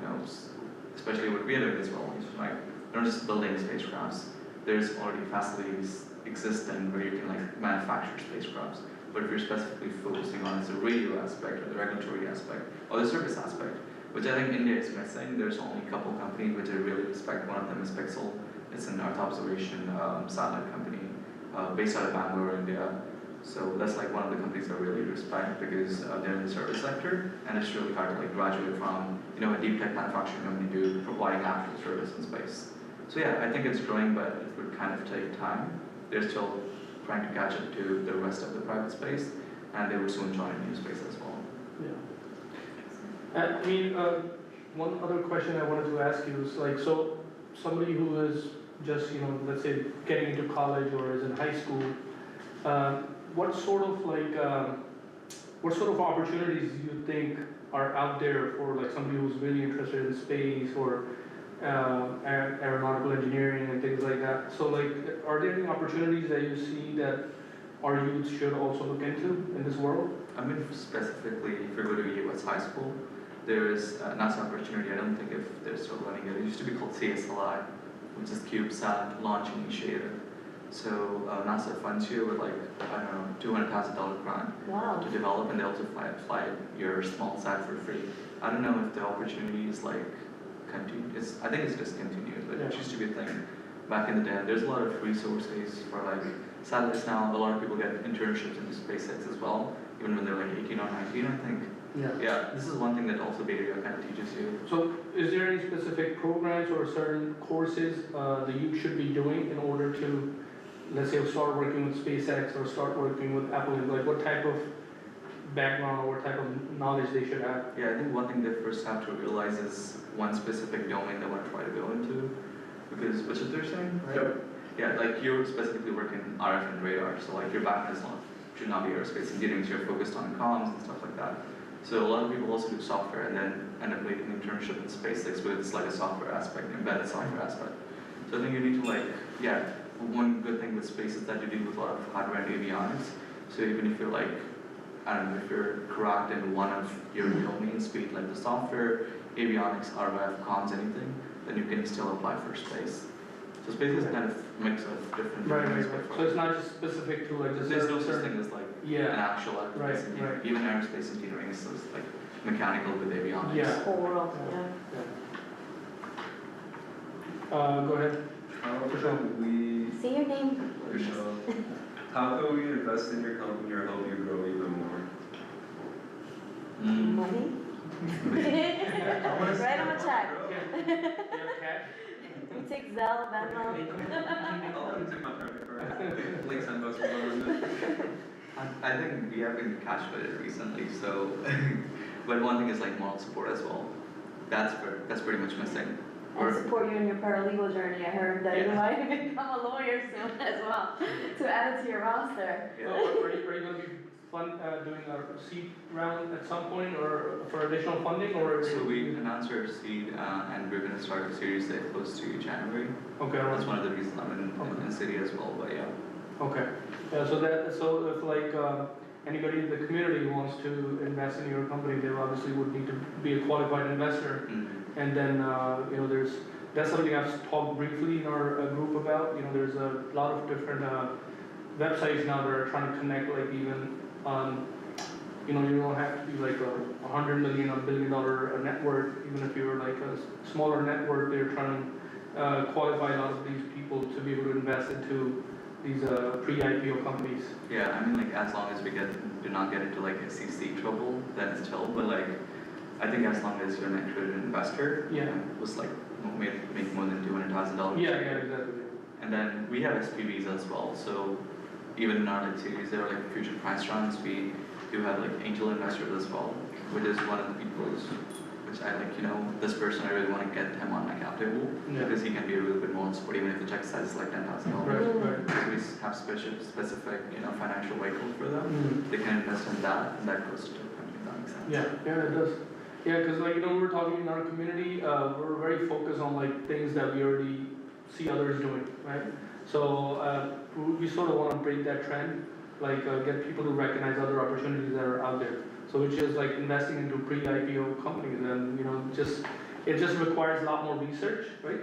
Speaker 2: especially what we are doing as well. It's like they're not just building spacecrafts. There's already facilities existing where you can like manufacture spacecrafts. But if you're specifically focusing on the radio aspect or the regulatory aspect or the service aspect, which I think India is missing, there's only a couple companies which I really respect. One of them is Pixel. It's an Earth observation satellite company based out of Bangalore, India. So that's like one of the companies I really respect because they're in the service sector, and it's really hard to like graduate from a deep tech manufacturing company to providing actual service in space. So yeah, I think it's growing, but it would kind of take time. They're still trying to catch up to the rest of the private space, and they will soon join new space as well.
Speaker 1: Yeah. I mean, one other question I wanted to ask you is like, so somebody who is just, let's say getting into college or is in high school, what sort of opportunities do you think are out there for like somebody who's really interested in space or aeronautical engineering and things like that? So like, are there any opportunities that you see that our youth should also look into in this world?
Speaker 2: I mean, specifically, if you go to a US high school, there is a NASA opportunity. I don't think if they're still running it. It used to be called CSLI, which is CubeSat Launch Initiative. So NASA funds you with like, I don't know, $200,000 grant to develop, and they also fly your small sat for free. I don't know if the opportunity is like continued. I think it's discontinued, but it used to be a thing back in the day. There's a lot of resources for like satellites now. A lot of people get internships into SpaceX as well, even when they're like 18 or 19, I think. Yeah, this is one thing that also Bay Area kind of teaches you.
Speaker 1: So is there any specific programs or certain courses the youth should be doing in order to, let's say, start working with SpaceX or start working with Apolink? Like what type of background or what type of knowledge they should have?
Speaker 2: Yeah, I think one thing they first have to realize is one specific domain they want to try to go into. Because, which is they're saying, right?
Speaker 4: Yep.
Speaker 2: Yeah, like you're specifically working RF and radar, so like your background should not be aerospace engineering, so you're focused on comms and stuff like that. So a lot of people also do software and then end up getting an internship in SpaceX, but it's like a software aspect, embedded software aspect. So I think you need to like, one good thing with space is that you deal with a lot of hardware and avionics. So even if you're like, I don't know, if you're correct in one of your domains, be it like the software, avionics, RF, comms, anything, then you can still apply for space. So space is kind of a mix of different.
Speaker 1: Right,
Speaker 2: domains,
Speaker 1: right, right.
Speaker 2: but
Speaker 1: So it's not just specific to like just
Speaker 2: there's no such
Speaker 1: certain-
Speaker 2: thing as like an
Speaker 1: Yeah,
Speaker 2: actual
Speaker 1: Right,
Speaker 2: aerospace engineering.
Speaker 1: right.
Speaker 2: Even aerospace engineering is just like mechanical with avionics.
Speaker 1: Yeah.
Speaker 3: Whole world, yeah.
Speaker 1: Go ahead.
Speaker 6: How
Speaker 1: For sure.
Speaker 6: can we,
Speaker 3: Say your name.
Speaker 6: Michelle, how can we invest in your company or help you grow even more?
Speaker 2: Mm.
Speaker 3: Money? Write him a check.
Speaker 1: You have cash?
Speaker 3: We take Zelle, Venmo.
Speaker 6: I'll take my credit card. Links and most of them.
Speaker 2: I think we have been cash flooded recently, so but one thing is like moral support as well. That's pretty much missing.
Speaker 3: And support you in your paralegal journey. I heard that you
Speaker 2: Yeah.
Speaker 3: might become a lawyer soon as well, to add it to your roster.
Speaker 1: So are you going to be doing a seed round at some point or for additional funding or?
Speaker 2: So we announced our seed and we're gonna start a series A close to January.
Speaker 1: Okay,
Speaker 2: That's one of the reasons I'm in the city as well, but yeah.
Speaker 1: okay. Yeah, so if like anybody in the community wants to invest in your company, they obviously would need to be a qualified investor.
Speaker 2: Mm-hmm.
Speaker 1: And then, that's something I've talked briefly in our group about. There's a lot of different websites now that are trying to connect, like even, you don't have to be like a $100 million or $1 billion network. Even if you're like a smaller network, they're trying to qualify a lot of these people to be able to invest into these pre-IPO companies.
Speaker 2: Yeah, I mean like as long as we do not get into like SEC trouble, then it's chill. But like I think as long as you're an accredited investor,
Speaker 1: Yeah.
Speaker 2: was like make more than $200,000.
Speaker 1: Yeah, exactly.
Speaker 2: And then we have SPVs as well. So even in our like series, there are like future price rounds. We do have like angel investors as well, which is one of the people's, which I like. This person I really want to get him on my cap table
Speaker 1: Yeah.
Speaker 2: because he can be a little bit more on support, even if the check size is like $10,000.
Speaker 1: Right.
Speaker 2: So we have specific financial vehicle for them.
Speaker 1: Mm.
Speaker 2: They can invest in that, and that goes to the company. If that makes sense.
Speaker 1: Yeah, it does. Yeah, because like we're talking in our community, we're very focused on like things that we already see others doing, right? So we sort of want to break that trend, like get people to recognize other opportunities that are out there. So which is like investing into pre-IPO companies, and it just requires a lot more research, right?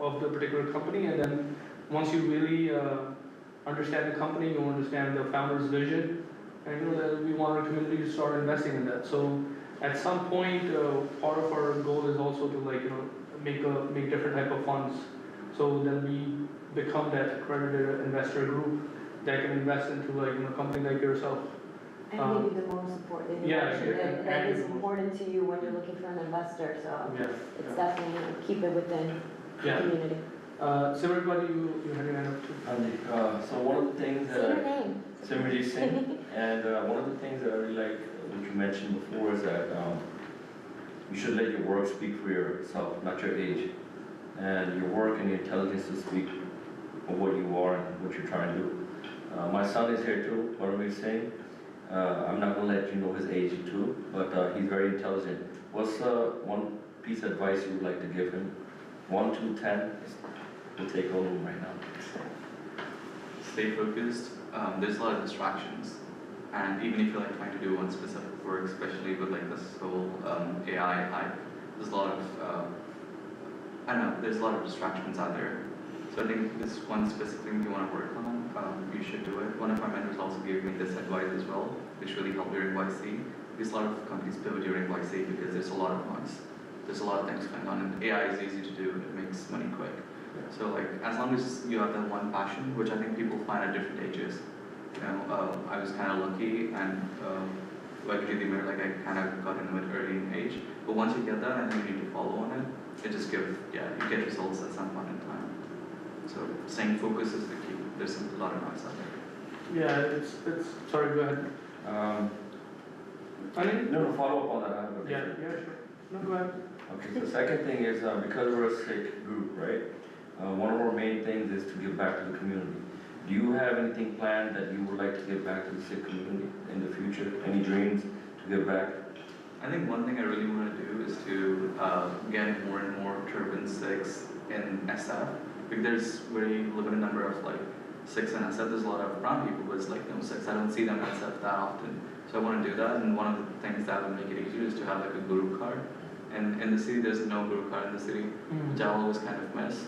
Speaker 1: Of the particular company, and then once you really understand the company, you understand the founder's vision, and that we want our community to start investing in that. So at some point, part of our goal is also to like make different type of funds. So then we become that accredited investor group that can invest into like a company like yourself.
Speaker 3: And maybe the most important,
Speaker 1: Yeah,
Speaker 3: that is important to you when you're looking for an investor, so
Speaker 1: Yeah.
Speaker 3: it's definitely, keep it within the
Speaker 1: Yeah.
Speaker 3: community.
Speaker 1: Simran, you had your hand up too.
Speaker 7: So one of the things
Speaker 3: Say your name.
Speaker 7: Simranjeet Singh, and one of the things that I really like, what you mentioned before, is that you should let your work speak for yourself, not your age. And your work and your intelligence to speak of what you are and what you're trying to do. My son is here too, what are we saying? I'm not going to let you know his age too, but he's very intelligent. What's one piece of advice you would like to give him? 1 to 10? We'll take all of them right now.
Speaker 2: Stay focused. There's a lot of distractions, and even if you're like trying to do one specific work, especially with like this whole AI hype, there's a lot of there's a lot of distractions out there. So I think this one specific thing you want to work on, you should do it. One of my mentors also gave me this advice as well, which really helped during YC. Because a lot of companies pivot during YC because there's a lot of noise. There's a lot of things going on, and AI is easy to do. It makes money quick. So like, as long as you have that one passion, which I think people find at different ages. I was kind of lucky, and like like I kind of got into it early in age. But once you get that, I think you need to follow on it. It just you get results at some point in time. So staying focused is the key. There's a lot of noise out there.
Speaker 1: Yeah, it's sorry, go ahead.
Speaker 7: No, follow up on that. I have a
Speaker 1: Yeah,
Speaker 7: different-
Speaker 1: sure. No, go ahead.
Speaker 7: Okay, so the second thing is because we're a Sikh group, right? One of our main things is to give back to the community. Do you have anything planned that you would like to give back to the Sikh community in the future? Any dreams to give back?
Speaker 2: I think one thing I really want to do is to get more and more turban Sikhs in SF. Because there's very limited number of like Sikhs in SF. There's a lot of brown people, but it's like no Sikhs. I don't see them in SF that often. So I want to do that, and one of the things that would make it easier is to have like a guru card. And in the city, there's no Guru card in the city, which I always kind of miss.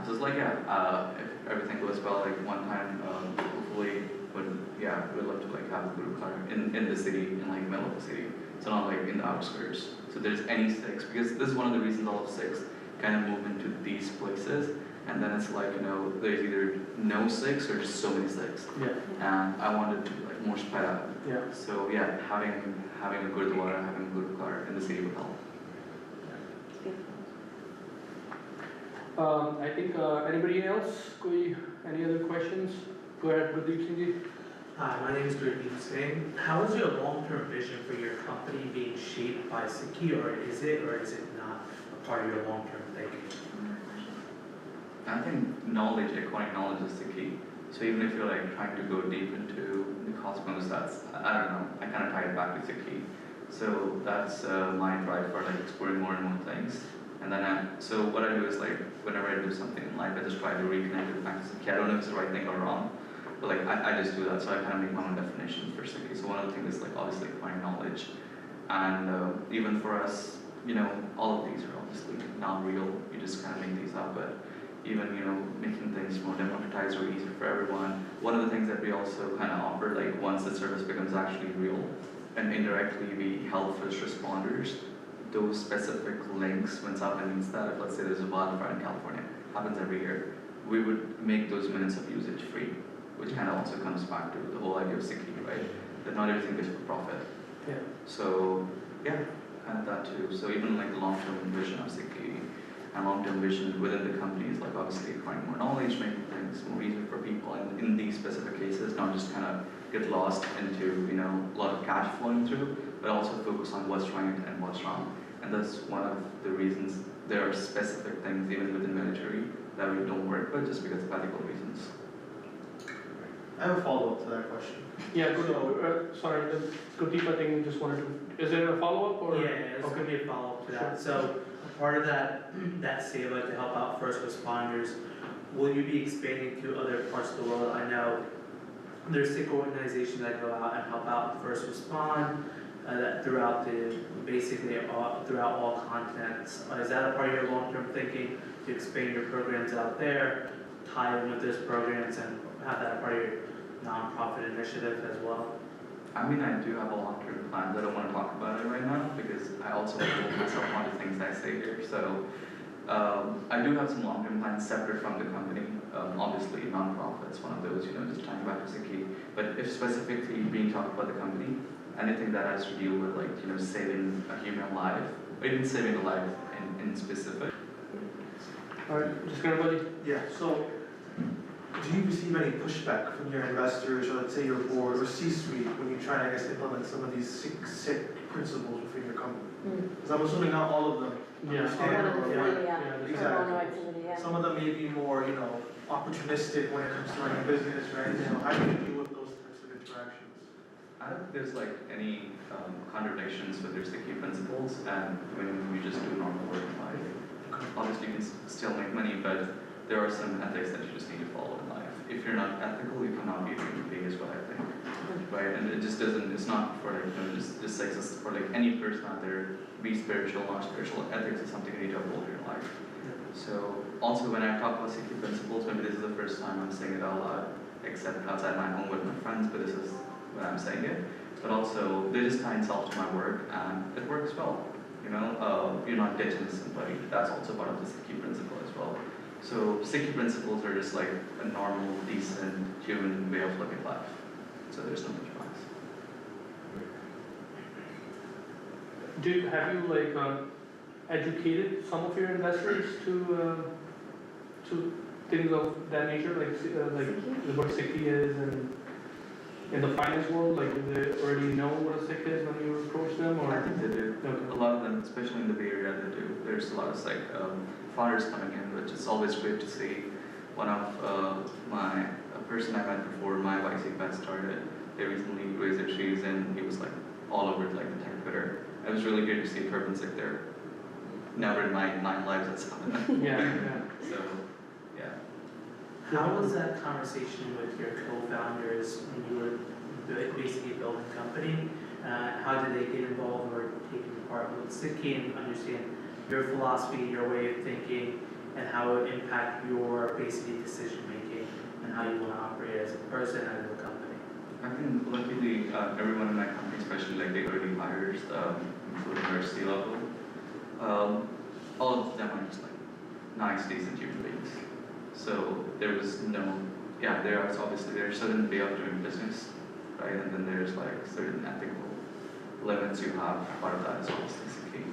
Speaker 2: So it's like, if everything goes well, like one time, hopefully, we'd love to like have a Guru card in the city, in like middle of the city. So not like in the outskirts. So there's any Sikhs, because this is one of the reasons all of Sikhs kind of move into these places. And then it's like, there's either no Sikhs or just so many Sikhs.
Speaker 1: Yeah.
Speaker 2: And I wanted to be like more spread out.
Speaker 1: Yeah.
Speaker 2: So yeah, having a Gurdwara, having a Guru card in the city would help.
Speaker 1: I think anybody else? Any other questions? Go ahead, Gurdeep Singh ji.
Speaker 8: Hi, my name is Gurdeep Singh. How is your long-term vision for your company being shaped by Sikhi, or is it not a part of your long-term thinking?
Speaker 2: I think acquiring knowledge is the key. So even if you're like trying to go deep into the cosmos, I don't know, I kind of tie it back to the key. So that's my drive for like exploring more and more things. And then so what I do is like, whenever I do something in life, I just try to reconnect it back to Sikhi. I don't know if it's the right thing or wrong, but like I just do that. So I kind of make my own definition for Sikhi. So one of the things is like obviously acquiring knowledge. And even for us, all of these are obviously not real. You just kind of make these up, but even making things more democratized or easier for everyone. One of the things that we also kind of offer, like once the service becomes actually real, and indirectly we help first responders, those specific links, when someone needs that, if let's say there's a wildfire in California, happens every year, we would make those minutes of usage free, which kind of also comes back to the whole idea of Sikhi, right? That not everything is for profit.
Speaker 1: Yeah.
Speaker 2: So yeah, kind of that too. So even like the long-term vision of Sikhi and long-term vision within the company is like obviously acquiring more knowledge, making things more easier for people, and in these specific cases, not just kind of get lost into a lot of cash flowing through, but also focus on what's right and what's wrong. And that's one of the reasons there are specific things even within military that we don't work with just because of ethical reasons.
Speaker 8: I have a follow-up to that question.
Speaker 1: Yeah, sorry, Gurdeep, I think just wanted to, is there a follow-up or?
Speaker 8: Yeah, it's going to be a follow-up to that. So part of that SEVA to help out first responders, will you be expanding to other parts of the world? I know there's Sikh organizations that go out and help out first respond throughout throughout all continents. Is that a part of your long-term thinking to expand your programs out there, tie in with those programs, and have that part of your nonprofit initiative as well?
Speaker 2: I mean, I do have a long-term plan. I don't want to talk about it right now because I also hold myself on to things I say here. So I do have some long-term plans separate from the company. Obviously, nonprofits, one of those, just tying back to Sikhi. But if specifically being talked about the company, anything that has to deal with like, saving a human life, or even saving a life in specific.
Speaker 1: Alright, just gonna buddy.
Speaker 9: Yeah, so do you receive any pushback from your investors or let's say your board or C-suite when you try to, I guess, implement some of these Sikh principles within your company? Because I'm assuming not all of them
Speaker 1: Yeah.
Speaker 9: understand or,
Speaker 1: Yeah.
Speaker 9: exactly.
Speaker 3: Activity, yeah.
Speaker 9: Some of them may be more, opportunistic when it comes to running a business, right? So how do you deal with those types of interactions?
Speaker 2: I don't think there's like any contradictions with your Sikhi principles, and when you just do normal work in life. Obviously, you can still make money, but there are some ethics that you just need to follow in life. If you're not ethical, you cannot be a human being, is what I think, right? And it just doesn't. It's not for like just exists for like any person out there. Be spiritual, not spiritual. Ethics is something you need to uphold in your life. So also when I talk about Sikhi principles, maybe this is the first time I'm saying it out loud, except outside my home with my friends, but this is when I'm saying it. But also, they just tie itself to my work, and it works well. You're not ditching somebody. That's also part of the Sikhi principle as well. So Sikhi principles are just like a normal, decent human way of looking at life. So there's no pushbacks.
Speaker 1: Have you educated some of your investors to things of that nature, like what Sikhi is, and in the finance world, do they already know what a Sikh is when you approach them, or?
Speaker 2: I think they do.
Speaker 1: Okay.
Speaker 2: A lot of them, especially in the Bay Area, they do. There's a lot of founders coming in, which is always great to see. One of a person I met before my YC bet started, they recently raised their trees, and he was like all over the tech Twitter. It was really great to see a Turban Sikh there. Never in my 9 lives had something.
Speaker 1: Yeah.
Speaker 2: So, yeah.
Speaker 8: How was that conversation with your co-founders when you were basically building a company? How did they get involved or taking part? Let's keen understand your philosophy, your way of thinking, and how it would impact your basically decision making and how you want to operate as a person and as a company.
Speaker 2: I think luckily everyone in my company, especially like the early hires, including our C-level, all of them are just like nice, decent human beings. So there was no, there's a certain way of doing business, right? And then there's like certain ethical limits you have. Part of that is obviously key.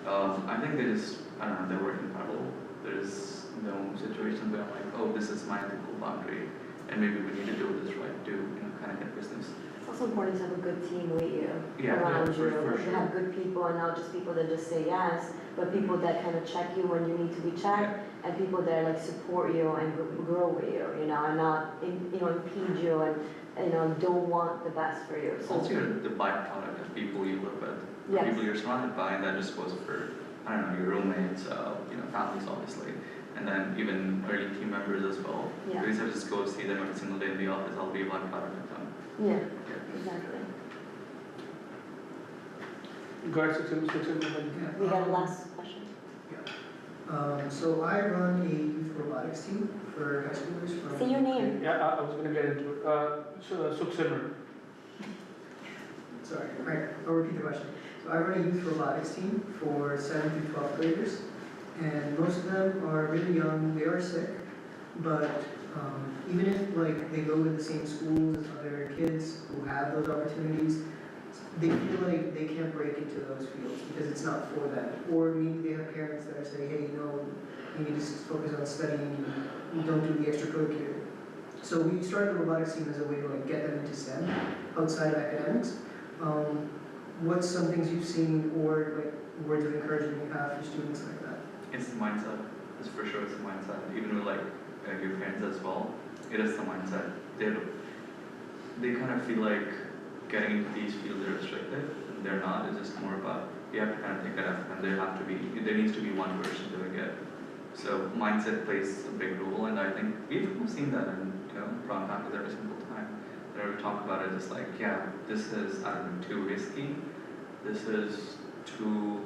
Speaker 2: I think they're working parallel. There's no situation where I'm like, oh, this is my ethical boundary, and maybe we need to do this right to kind of get business.
Speaker 3: It's also important to have a good team with you,
Speaker 2: Yeah,
Speaker 3: around
Speaker 2: for
Speaker 3: you.
Speaker 2: sure.
Speaker 3: To have good people and not just people that just say yes, but people that kind of check you when you need to be checked, and people that like support you and grow with you, and not impede you and don't want the best for you. So
Speaker 2: Also, you're the byproduct of people you live with,
Speaker 3: yes.
Speaker 2: people you're surrounded by, and that just goes for, I don't know, your roommates, families obviously, and then even early team members as well.
Speaker 3: Yeah.
Speaker 2: Because I just go see them every single day in the office, I'll be a byproduct of them.
Speaker 3: Yeah, exactly.
Speaker 1: Guys, it's
Speaker 3: We got a last question.
Speaker 5: So I run a youth robotics team for high schoolers from.
Speaker 3: Say your name.
Speaker 1: Yeah, I was gonna get into it. Simran.
Speaker 5: Sorry, alright, I'll repeat the question. So I run a youth robotics team for 7th through 12th graders, and most of them are really young, they are sick, but even if like they go to the same schools as other kids who have those opportunities, they feel like they can't break into those fields because it's not for them. Or maybe they have parents that are saying, hey, you need to focus on studying, you don't do the extracurricular. So we started the robotics team as a way to like get them into STEM outside academics. What's some things you've seen or like words of encouragement you have for students like that?
Speaker 2: It's the mindset. It's for sure it's the mindset. Even with like your parents as well, it is the mindset. They kind of feel like getting into these fields are restricted, and they're not. It's just more about you have to kind of take that up, and there needs to be one person doing it. So mindset plays a big role, and I think we've seen that in prom campus every single time. Whenever we talk about it, it's like, this is too risky. This is too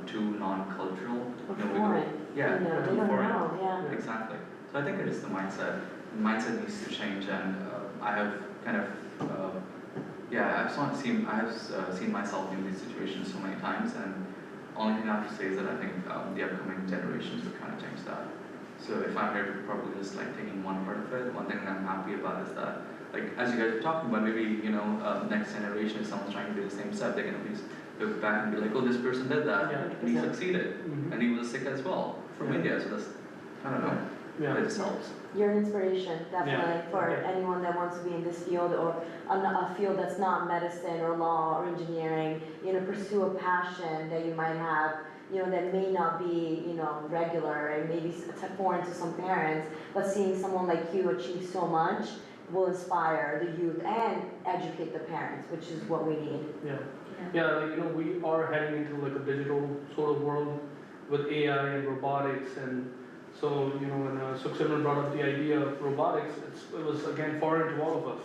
Speaker 2: too non-cultural.
Speaker 3: Foreign. They don't know.
Speaker 2: Exactly. So I think it is the mindset. The mindset needs to change, and I have kind of I have seen myself in these situations so many times, and only thing I have to say is that I think the upcoming generations will kind of change that. So if I'm here probably just like taking one part of it, one thing I'm happy about is that, like as you guys are talking about, maybe next generation, if someone's trying to do the same step, they can at least look back and be like, oh, this person did that, and he succeeded, and he was sick as well from India. So that's, I don't know, it just helps.
Speaker 3: You're an inspiration, definitely, for anyone that wants to be in this field or a field that's not medicine or law or engineering. Pursue a passion that you might have, that may not be, regular and maybe foreign to some parents, but seeing someone like you achieve so much will inspire the youth and educate the parents, which is what we need.
Speaker 1: We are heading into like a digital sort of world with AI and robotics, and so when Sukhsimran brought up the idea of robotics, it was again foreign to all of us,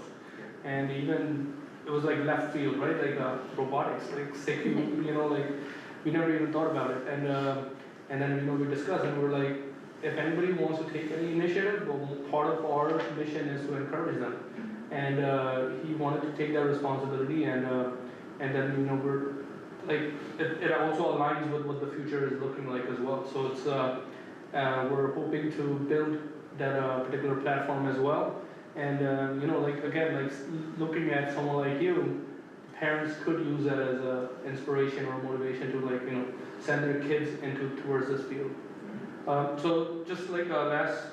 Speaker 1: and even it was like left field, right? Like robotics, like Sikh, like we never even thought about it, and then we discussed, and we were like, if anybody wants to take any initiative, well, part of our mission is to encourage them, and he wanted to take that responsibility, and then we're like it also aligns with what the future is looking like as well. So it's we're hoping to build that particular platform as well, and looking at someone like you, parents could use that as a inspiration or motivation to send their kids towards this field. So just like a last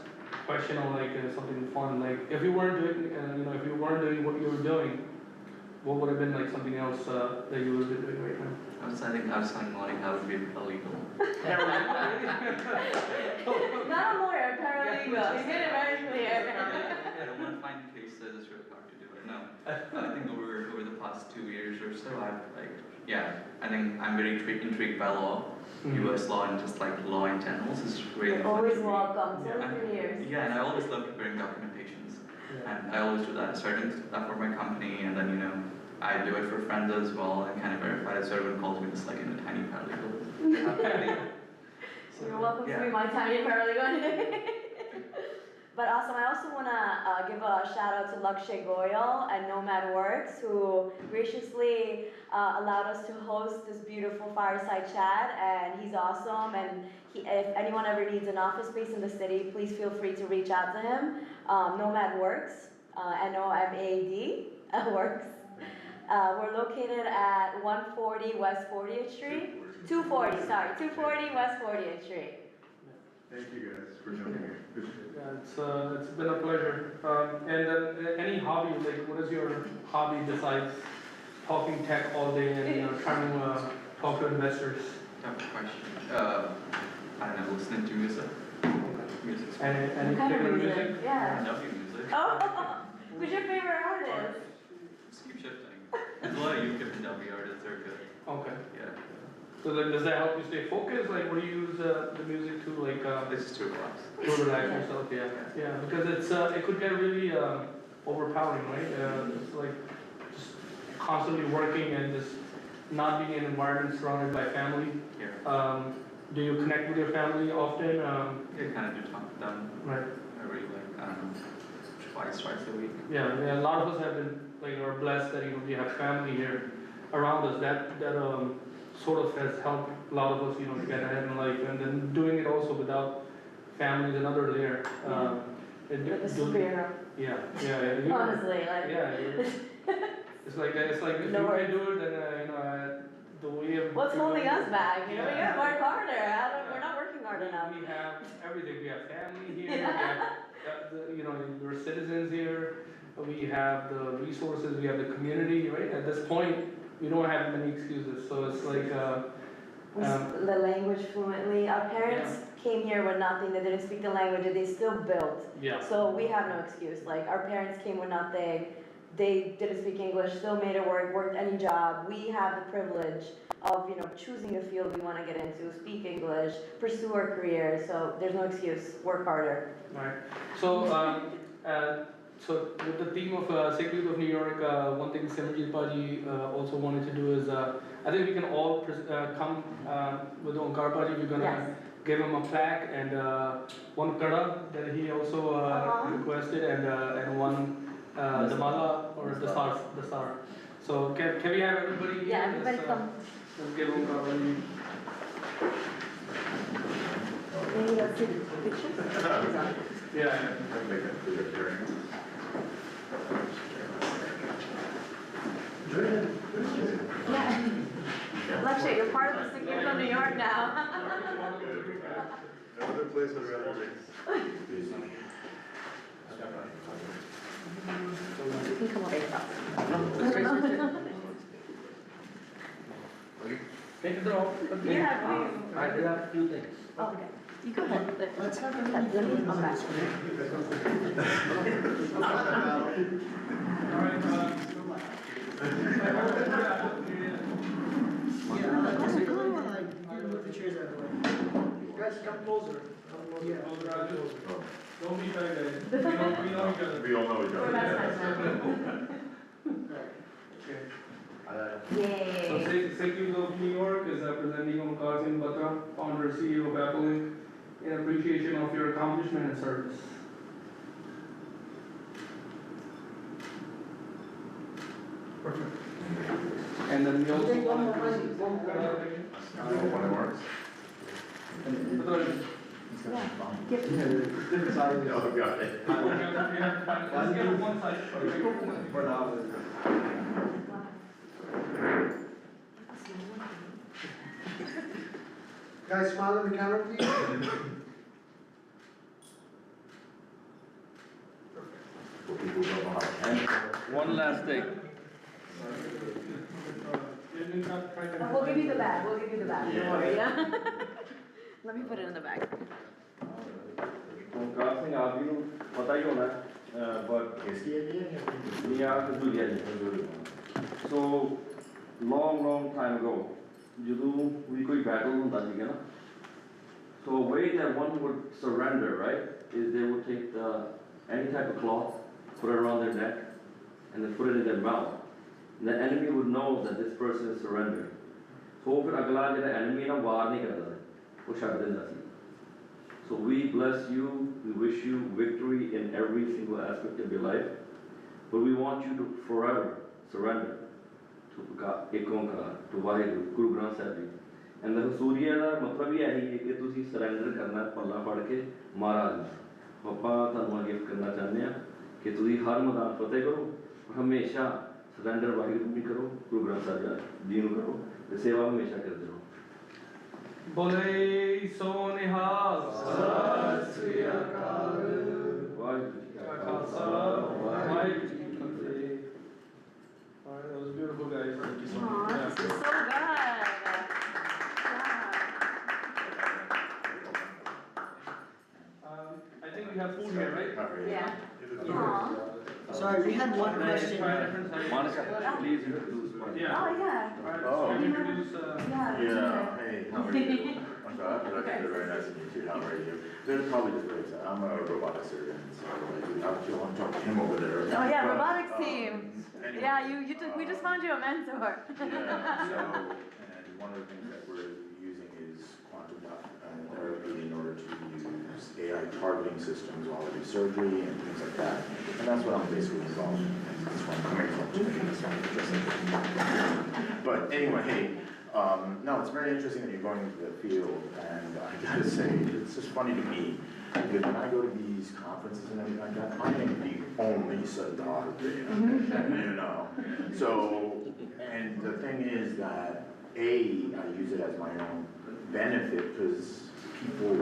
Speaker 1: question on something fun, like if you weren't doing what you were doing, what would have been like something else that you would have been doing right now?
Speaker 2: I was learning how to be illegal.
Speaker 3: Not a lawyer, paralegal. You made it very clear.
Speaker 2: I don't want to find cases, it's really hard to do it. No, I think over the past 2 years or so, I think I'm very intrigued by law, U.S. law, and just like law in general. This is really
Speaker 3: You're
Speaker 2: fun
Speaker 3: always
Speaker 2: to me.
Speaker 3: welcome. 7 years.
Speaker 2: Yeah, and I always love preparing documentations, and I always do that. I started that for my company, and then I do it for friends as well, and kind of verified it, so everyone calls me just like in a tiny paralegal.
Speaker 3: You're welcome to
Speaker 2: Yeah.
Speaker 3: be my tiny paralegal. But awesome, I also wanna give a shout out to Lakshay Goyal and NomadWorks who graciously allowed us to host this beautiful fireside chat, and he's awesome, and if anyone ever needs an office space in the city, please feel free to reach out to him. NomadWorks, NOMAD works. We're located at 140 West 40th Street. 240 West 40th Street.
Speaker 4: Thank you guys for coming here.
Speaker 1: Yeah, it's been a pleasure. And any hobby, like what is your hobby besides talking tech all day and trying to talk to investors?
Speaker 2: Tough question. I don't know, listening to music. Music's fun.
Speaker 1: Any
Speaker 3: What kind of
Speaker 1: particular
Speaker 3: music?
Speaker 1: music?
Speaker 2: I
Speaker 3: Yeah.
Speaker 2: love your music.
Speaker 3: Oh, who's your favorite artist?
Speaker 2: Just keep shifting. There's a lot of UK Punjabi artists that are good.
Speaker 1: Okay.
Speaker 2: Yeah.
Speaker 1: So then does that help you stay focused? Like what do you use the music to, like
Speaker 2: This is too relaxed.
Speaker 1: to relax yourself? Yeah. Yeah, because it could get really overpowering, right? It's like just constantly working and just not being in an environment surrounded by family.
Speaker 2: Yeah.
Speaker 1: Do you connect with your family often?
Speaker 2: I kind of do talk to them
Speaker 1: Right.
Speaker 2: every I don't know, twice a week.
Speaker 1: Yeah, yeah. A lot of us have been are blessed that we have family here around us. That sort of has helped a lot of us to get ahead in life, and then doing it also without family is another layer.
Speaker 3: Like a superhero.
Speaker 1: Yeah, yeah.
Speaker 3: Honestly, like.
Speaker 1: Yeah, it's like if
Speaker 3: No
Speaker 1: you
Speaker 3: worries.
Speaker 1: can do it, then the way of.
Speaker 3: What's holding us back? We
Speaker 1: Yeah.
Speaker 3: gotta work harder. We're not working hard enough.
Speaker 1: We have everything. We have family here. We have, we're citizens here. We have the resources. We have the community. Right. At this point, we don't have many excuses. So it's like.
Speaker 3: We the language fluently. Our parents came here with nothing. They didn't speak the language, and they still built.
Speaker 1: Yeah.
Speaker 3: So we have no excuse. Like our parents came with nothing. They didn't speak English, still made it work, worked any job. We have the privilege of, choosing a field we want to get into, speak English, pursue our career. So there's no excuse. Work harder.
Speaker 1: Right. So, so with the theme of Sikh Youth of New York, one thing Simranjit Paji also wanted to do is, I think we can all come with Onkar Paji. We're gonna
Speaker 3: Yes.
Speaker 1: give him a plaque and one kada that he also requested, and one the mala or the star. So can we have everybody here?
Speaker 3: Yeah, everybody come.
Speaker 1: Let's give Onkar Paji.
Speaker 3: Maybe let's see the picture.
Speaker 1: Yeah.
Speaker 3: Yeah. Lakshay, you're part of the Sikh Youth of New York now.
Speaker 6: No other place I'd rather be.
Speaker 3: You can come up here.
Speaker 7: Take it off.
Speaker 3: Yeah, please.
Speaker 7: I do have a few things.
Speaker 3: Oh, okay. You go ahead.
Speaker 5: Let's have a
Speaker 3: Let me come back.
Speaker 1: All right.
Speaker 5: Move the chairs out of the way. Guys, come closer. Yeah.
Speaker 1: Don't be shy, guys. We know each other.
Speaker 6: We all know each
Speaker 3: We're
Speaker 6: other.
Speaker 3: best
Speaker 1: Okay.
Speaker 3: Yay.
Speaker 1: So Sikh Youth of New York is representing Onkar Singh Batra, founder and CEO of Apolink, in appreciation of your accomplishment and service. Perfect. And then we also
Speaker 5: Take one more
Speaker 1: want
Speaker 5: one.
Speaker 6: NomadWorks.
Speaker 1: different sizes.
Speaker 6: Oh, got it.
Speaker 1: Let's get one side.
Speaker 6: For now.
Speaker 9: Guys, smile at the camera, please.
Speaker 7: And one last thing.
Speaker 3: We'll give you the bag. We'll give you the bag. Don't worry. Yeah. Let me put it in the bag.
Speaker 7: Onkar Singh, आपको पता ही होना है, but so long time ago, ਜਦੋਂ ਵੀ ਕੋਈ battle ਹੁੰਦਾ ਸੀਗਾ ਨਾ, so a way that one would surrender, right, is they would take any type of cloth, put it around their neck, and then put it in their mouth. the enemy would know that this person is surrendered. So फिर अगला जो enemy ना वार नहीं करता है, वो छाड़ देता है. So we bless you, we wish you victory in every single aspect of your life, but we want you to forever surrender to God, एक ओंकार, to Waheguru, Guru Granth Sahib Ji. And the सूर्य का मतलब ही यही है कि तुसी surrender करना पल्ला पड़ के महाराज ਨੂੰ. ਆਪਾਂ ਤੁਹਾਨੂੰ ਗਿਫਟ ਕਰਨਾ ਚਾਹੁੰਦੇ ਆ ਕਿ ਤੁਸੀਂ ਹਰ ਮੈਦਾਨ ਫਤਿਹ ਕਰੋ ਔਰ ਹਮੇਸ਼ਾ ਸਰੈਂਡਰ ਵਾਹਿਗੁਰੂ ਨੂੰ ਕਰੋ, ਗੁਰੂ ਗ੍ਰੰਥ ਸਾਹਿਬ ਜੀ ਨੂੰ ਕਰੋ ਤੇ ਸੇਵਾ ਹਮੇਸ਼ਾ ਕਰਦੇ ਰਹੋ.
Speaker 1: ਬੋਲੇ ਸੋ ਨਿਹਾਲ।
Speaker 4: ਸਤਿ ਸ੍ਰੀ ਅਕਾਲ।
Speaker 7: ਵਾਹਿਗੁਰੂ ਜੀ ਕਾ
Speaker 1: ਖਾਲਸਾ ਵਾਹਿਗੁਰੂ ਜੀ ਕੀ ਫਤਿਹ। Alright, that was beautiful, guys. Thank you so
Speaker 3: Aw,
Speaker 1: much.
Speaker 3: this is so good.
Speaker 1: I think we have food here, right?
Speaker 3: Yeah.
Speaker 1: Yeah.
Speaker 3: Aw.
Speaker 5: Sorry, we had one question.
Speaker 1: Try a different size.
Speaker 7: Monica, please introduce one.
Speaker 1: Yeah.
Speaker 3: Oh, yeah.
Speaker 1: Alright,
Speaker 10: Oh.
Speaker 1: so can you introduce,
Speaker 3: Yeah.
Speaker 10: Yeah, hey, how are you? I'm glad they're very nice to meet you. How are you? They're probably just very excited. I'm a robotic surgeon, so I actually want to talk to him over there.
Speaker 3: Oh, yeah,
Speaker 10: But,
Speaker 3: robotics team.
Speaker 10: anyway,
Speaker 3: Yeah, we just found you a mentor.
Speaker 10: Yeah, so, and one of the things that we're using is quantum therapy in order to use AI targeting systems while we do surgery and things like that. And that's what I'm basically involved in. And that's where I'm coming from today. That's why I'm interested. But anyway, hey, no, it's very interesting that you're going into the field, and I gotta say, it's just funny to me, because when I go to these conferences and everything like that, I am the only Sadar there, you know? So, and the thing is that, I use it as my own benefit, because people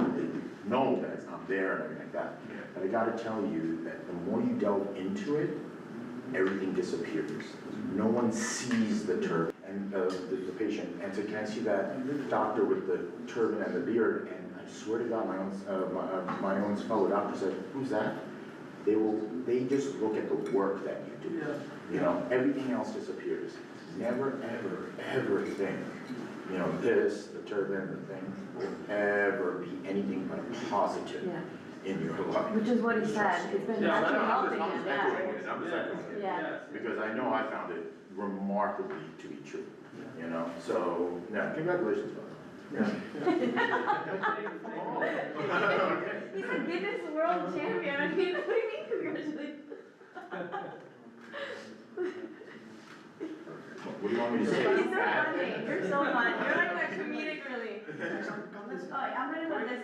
Speaker 10: know that I'm there and everything like that. But I gotta tell you that the more you delve into it, everything disappears. No one sees the turban and the patient, and so can I see that doctor with the turban and the beard? And I swear to God, my own fellow doctor said, "Who's that?" They just look at the work that you do.
Speaker 1: Yeah.
Speaker 10: You know, everything else disappears. Never, ever think, you know, this, the turban, the thing, will ever be anything but a positive
Speaker 3: Yeah.
Speaker 10: in your life.
Speaker 3: Which is what he said. It's been
Speaker 1: Yeah,
Speaker 3: actually
Speaker 10: I'm
Speaker 3: helping
Speaker 10: just
Speaker 3: him.
Speaker 10: echoing it, I'm just echoing it.
Speaker 3: Yeah.
Speaker 1: Yes.
Speaker 10: Because I know I found it remarkably to be true, you know, so, yeah, congratulations, by the way.
Speaker 3: He's a Guinness World Champion. I mean, what do you mean congratulations?
Speaker 10: What do you want me to say?
Speaker 3: He's so funny. You're so funny. You're like a comedic relief. Oh, I'm gonna put this